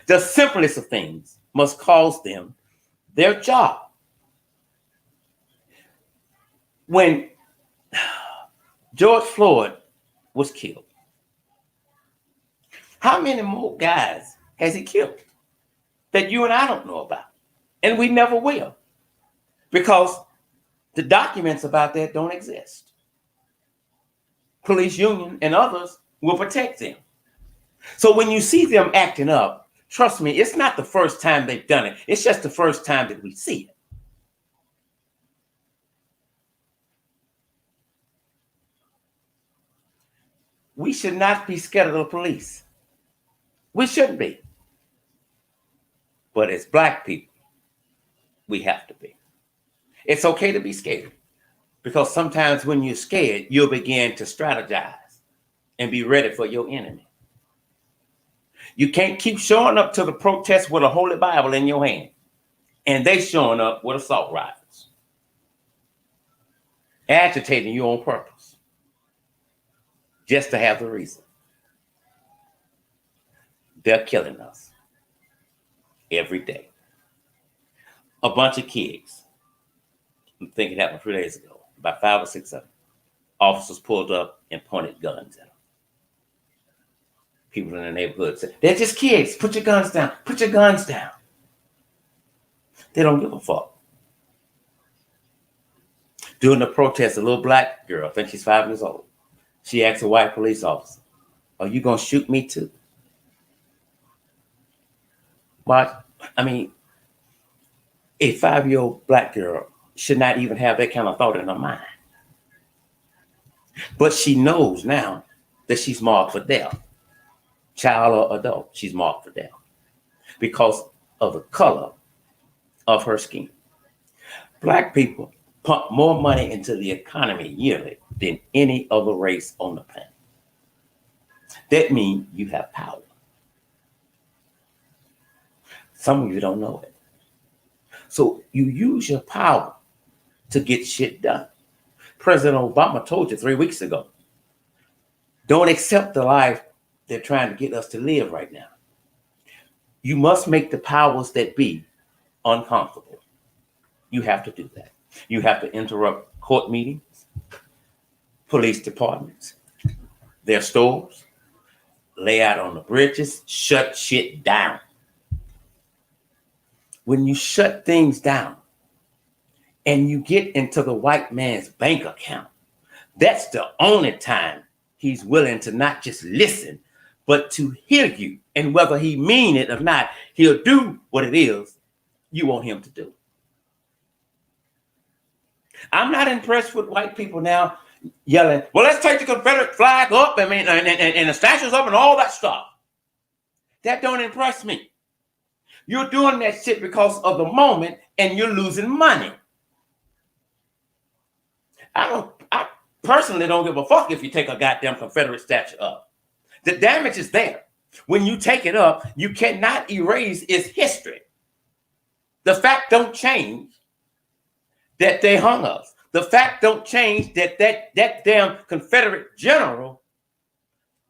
The simplest of things must cost them their job. When George Floyd was killed, how many more guys has he killed that you and I don't know about? And we never will, because the documents about that don't exist. Police union and others will protect them. So when you see them acting up, trust me, it's not the first time they've done it. It's just the first time that we see it. We should not be scared of the police. We shouldn't be. But as black people, we have to be. It's okay to be scared, because sometimes when you're scared, you'll begin to strategize and be ready for your enemy. You can't keep showing up to the protest with a Holy Bible in your hand, and they showing up with assault rifles, agitating you on purpose, just to have the reason. They're killing us every day. A bunch of kids, I think it happened 3 days ago, about 5 or 6 of them, officers pulled up and pointed guns at them. People in the neighborhood said, they're just kids. Put your guns down. Put your guns down. They don't give a fuck. During the protest, a little black girl, I think she's 5 years old, she asked a white police officer, are you going to shoot me too? But, I mean, a 5-year-old black girl should not even have that kind of thought in her mind. But she knows now that she's marked for death. Child or adult, she's marked for death because of the color of her skin. Black people pump more money into the economy yearly than any other race on the planet. That means you have power. Some of you don't know it. So you use your power to get shit done. President Obama told you 3 weeks ago, don't accept the life they're trying to get us to live right now. You must make the powers that be uncomfortable. You have to do that. You have to interrupt court meetings, police departments, their stores, lay out on the bridges, shut shit down. When you shut things down and you get into the white man's bank account, that's the only time he's willing to not just listen, but to hear you. And whether he mean it or not, he'll do what it is you want him to do. I'm not impressed with white people now yelling, well, let's take the Confederate flag up, and the statues up and all that stuff. That don't impress me. You're doing that shit because of the moment, and you're losing money. I personally don't give a fuck if you take a goddamn Confederate statue up. The damage is there. When you take it up, you cannot erase its history. The fact don't change that they hung us. The fact don't change that damn Confederate general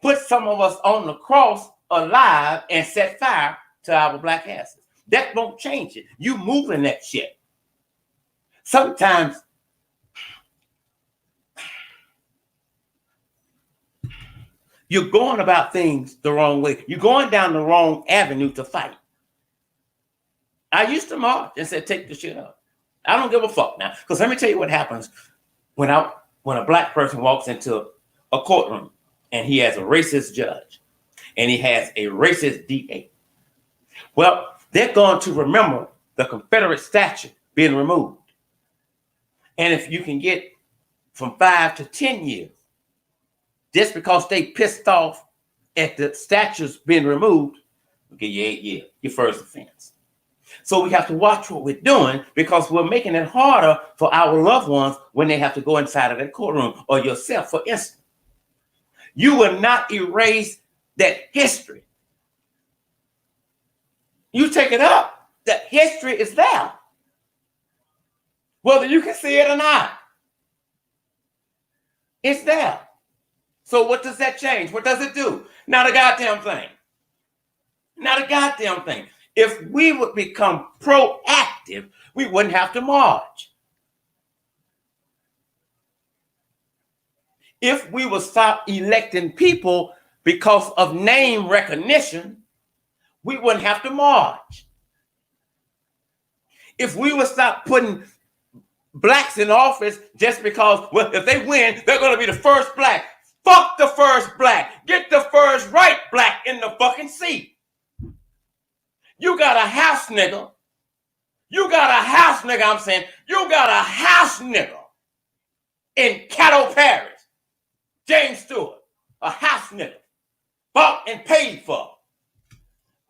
put some of us on the cross alive and set fire to our black asses. That won't change it. You moving that shit. Sometimes you're going about things the wrong way. You're going down the wrong avenue to fight. I used to march and said, take the shit up. I don't give a fuck now. Because let me tell you what happens when a black person walks into a courtroom and he has a racist judge and he has a racist DA. Well, they're going to remember the Confederate statue being removed. And if you can get from 5 to 10 years, just because they pissed off at the statues being removed, we'll give you 8 years, your first offense. So we have to watch what we're doing because we're making it harder for our loved ones when they have to go inside of that courtroom, or yourself, for instance. You will not erase that history. You take it up, that history is there. Whether you can see it or not, it's there. So what does that change? What does it do? Not a goddamn thing. Not a goddamn thing. If we would become proactive, we wouldn't have to march. If we would stop electing people because of name recognition, we wouldn't have to march. If we would stop putting blacks in office just because, well, if they win, they're going to be the first black. Fuck the first black. Get the first right black in the fucking seat. You got a house nigga. You got a house nigga, I'm saying. You got a house nigga in Caddo Parish. James Stewart, a house nigga. Bought and paid for.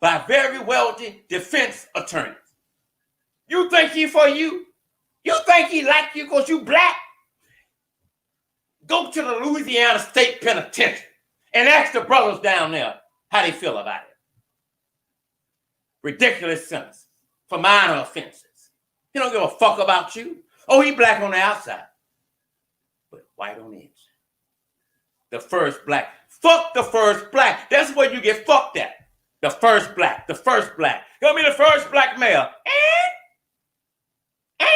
by very wealthy defense attorneys. You think he for you? You think he like you because you black? Go to the Louisiana State Penitentiary and ask the brothers down there how they feel about it. Ridiculous sentences for minor offenses. He don't give a fuck about you. Oh, he black on the outside, but white on the inside. The first black. Fuck the first black. That's where you get fucked at. The first black. The first black. Gonna be the first black mayor. And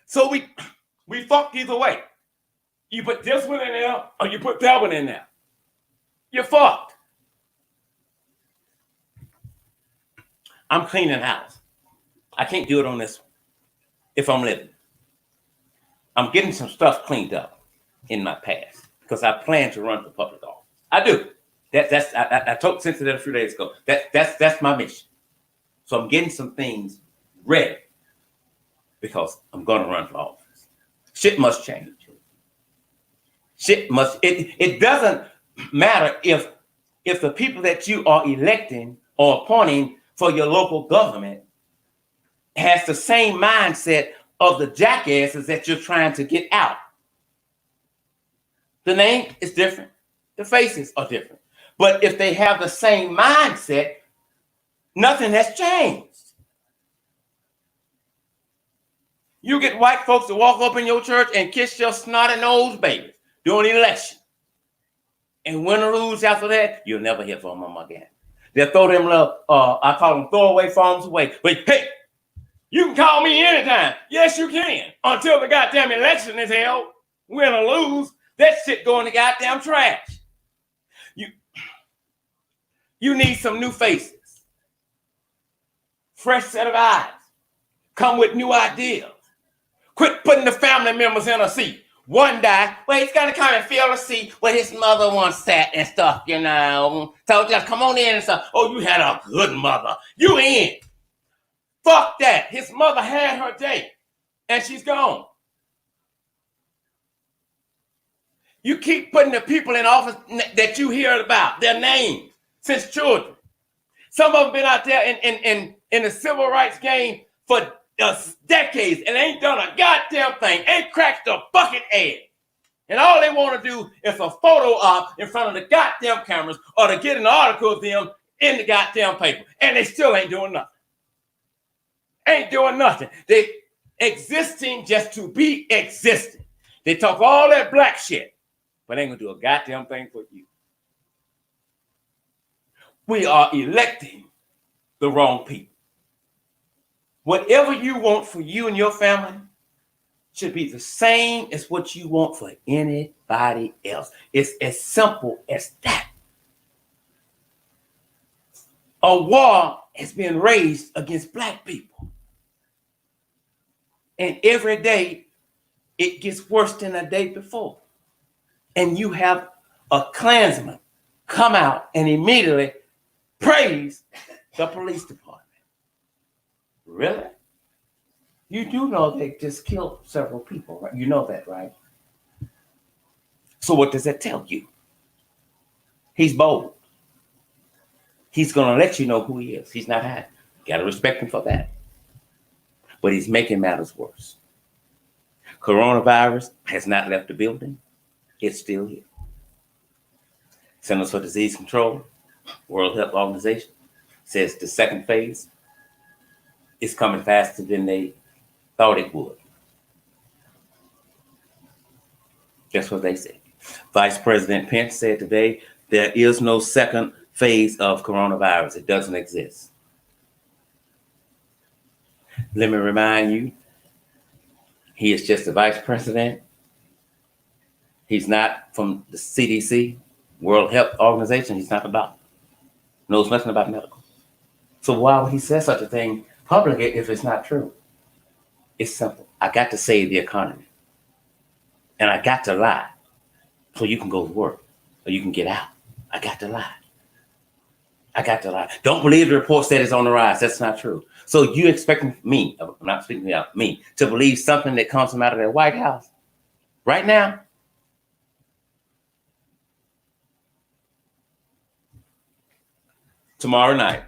so we fucked either way. You put this one in there or you put that one in there. You're fucked. I'm cleaning house. I can't do it on this one if I'm living. I'm getting some stuff cleaned up in my past because I plan to run for public office. I do. I told Cynthia that a few days ago. That's my mission. So I'm getting some things ready because I'm going to run for office. Shit must change. Shit must. It doesn't matter if the people that you are electing or appointing for your local government has the same mindset of the jackasses that you're trying to get out. The name is different. The faces are different. But if they have the same mindset, nothing has changed. You get white folks to walk up in your church and kiss your snotty nose babies during the election. And win or lose after that, you'll never hear from them again. They'll throw them little, I call them throwaway forms away. But hey, you can call me anytime. Yes, you can. Until the goddamn election is held. Win or lose, that shit go in the goddamn trash. You need some new faces. Fresh set of eyes. Come with new ideas. Quit putting the family members in a seat. One die, well, he's gonna come and fill a seat where his mother once sat and stuff, you know. So just come on in and stuff. Oh, you had a good mother. You in. Fuck that. His mother had her day and she's gone. You keep putting the people in office that you hear about, their names, since children. Some of them been out there in the civil rights game for decades and ain't done a goddamn thing, ain't cracked a fucking egg. And all they want to do is a photo op in front of the goddamn cameras or to get an article of them in the goddamn paper. And they still ain't doing nothing. Ain't doing nothing. They existing just to be existing. They talk all that black shit, but ain't gonna do a goddamn thing for you. We are electing the wrong people. Whatever you want for you and your family should be the same as what you want for anybody else. It's as simple as that. A war has been raised against black people. And every day it gets worse than the day before. And you have a Klansman come out and immediately praise the police department. Really? You do know they just killed several people, right? You know that, right? So what does that tell you? He's bold. He's going to let you know who he is. He's not hiding. Got to respect him for that. But he's making matters worse. Coronavirus has not left the building. It's still here. Centers for Disease Control, World Health Organization, says the second phase is coming faster than they thought it would. That's what they said. Vice President Pence said today, there is no second phase of coronavirus. It doesn't exist. Let me remind you, he is just the vice president. He's not from the CDC, World Health Organization. He's not a doctor. Knows nothing about medical. So why would he say such a thing publicly if it's not true? It's simple. I got to save the economy. And I got to lie so you can go to work or you can get out. I got to lie. I got to lie. Don't believe the reports that it's on the rise. That's not true. So you expecting me, I'm not speaking about me, to believe something that comes from out of the White House right now? tomorrow night,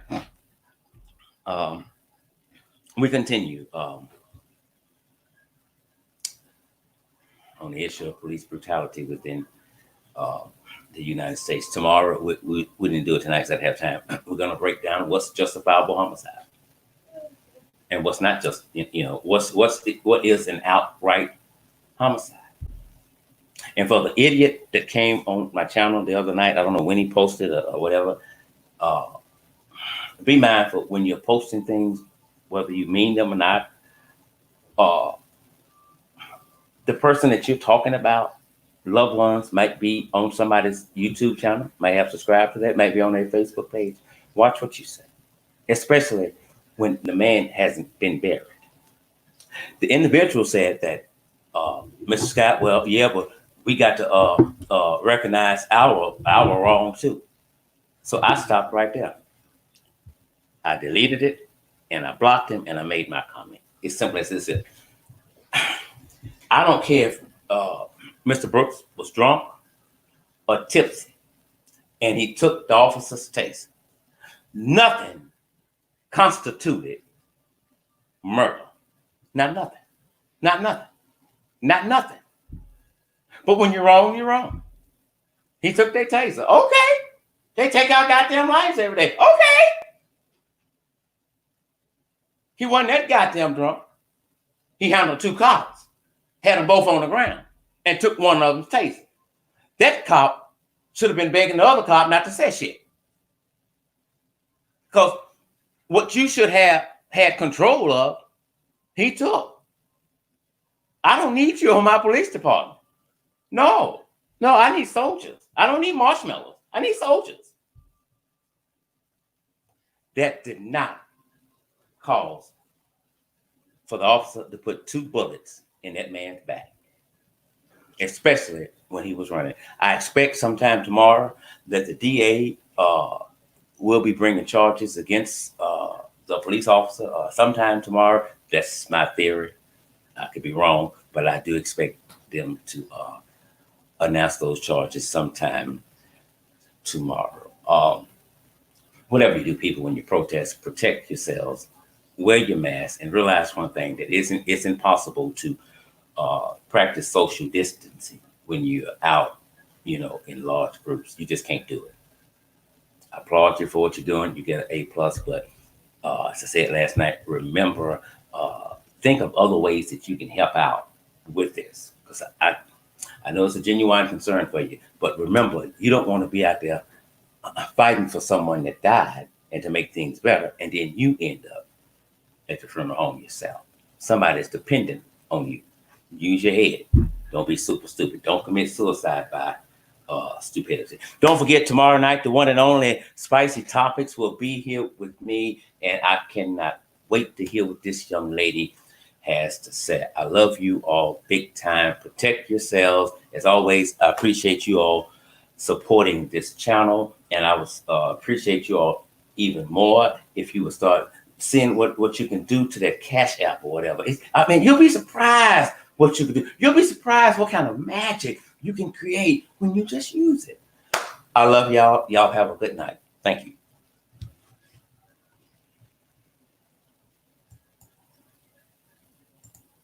we continue on the issue of police brutality within the United States. Tomorrow, we didn't do it tonight because I have time. We're going to break down what's justifiable homicide and what's not just, what is an outright homicide. And for the idiot that came on my channel the other night, I don't know when he posted or whatever, be mindful when you're posting things, whether you mean them or not. The person that you're talking about, loved ones, might be on somebody's YouTube channel, might have subscribed to that, might be on their Facebook page. Watch what you say, especially when the man hasn't been buried. The individual said that, Mr. Scott, well, yeah, but we got to recognize our wrong too. So I stopped right there. I deleted it and I blocked him and I made my comment. It's simple as this. I don't care if Mr. Brooks was drunk or tipsy and he took the officer's taser. Nothing constituted murder. Not nothing. Not nothing. Not nothing. But when you're wrong, you're wrong. He took their taser. Okay. They take our goddamn lives every day. Okay. He wasn't that goddamn drunk. He handled 2 cops, had them both on the ground, and took one of them's taser. That cop should have been begging the other cop not to say shit. Because what you should have had control of, he took. I don't need you on my police department. No, I need soldiers. I don't need marshmallows. I need soldiers. That did not cause for the officer to put 2 bullets in that man's back, especially when he was running. I expect sometime tomorrow that the DA will be bringing charges against the police officer sometime tomorrow. That's my theory. I could be wrong, but I do expect them to announce those charges sometime tomorrow. Whatever you do, people, when you protest, protect yourselves, wear your mask, and realize one thing, that it's impossible to practice social distancing when you're out, in large groups. You just can't do it. I applaud you for what you're doing. You get an A+, but as I said last night, remember, think of other ways that you can help out with this. Because I know it's a genuine concern for you, but remember, you don't want to be out there fighting for someone that died and to make things better, and then you end up at the funeral home yourself. Somebody's dependent on you. Use your head. Don't be super stupid. Don't commit suicide by stupidity. Don't forget, tomorrow night, the one and only Spicy Topics will be here with me, and I cannot wait to hear what this young lady has to say. I love you all big time. Protect yourselves. As always, I appreciate you all supporting this channel, and I would appreciate you all even more if you would start seeing what you can do to that Cash App or whatever. You'll be surprised what you can do. You'll be surprised what kind of magic you can create when you just use it. I love y'all. Y'all have a good night. Thank you.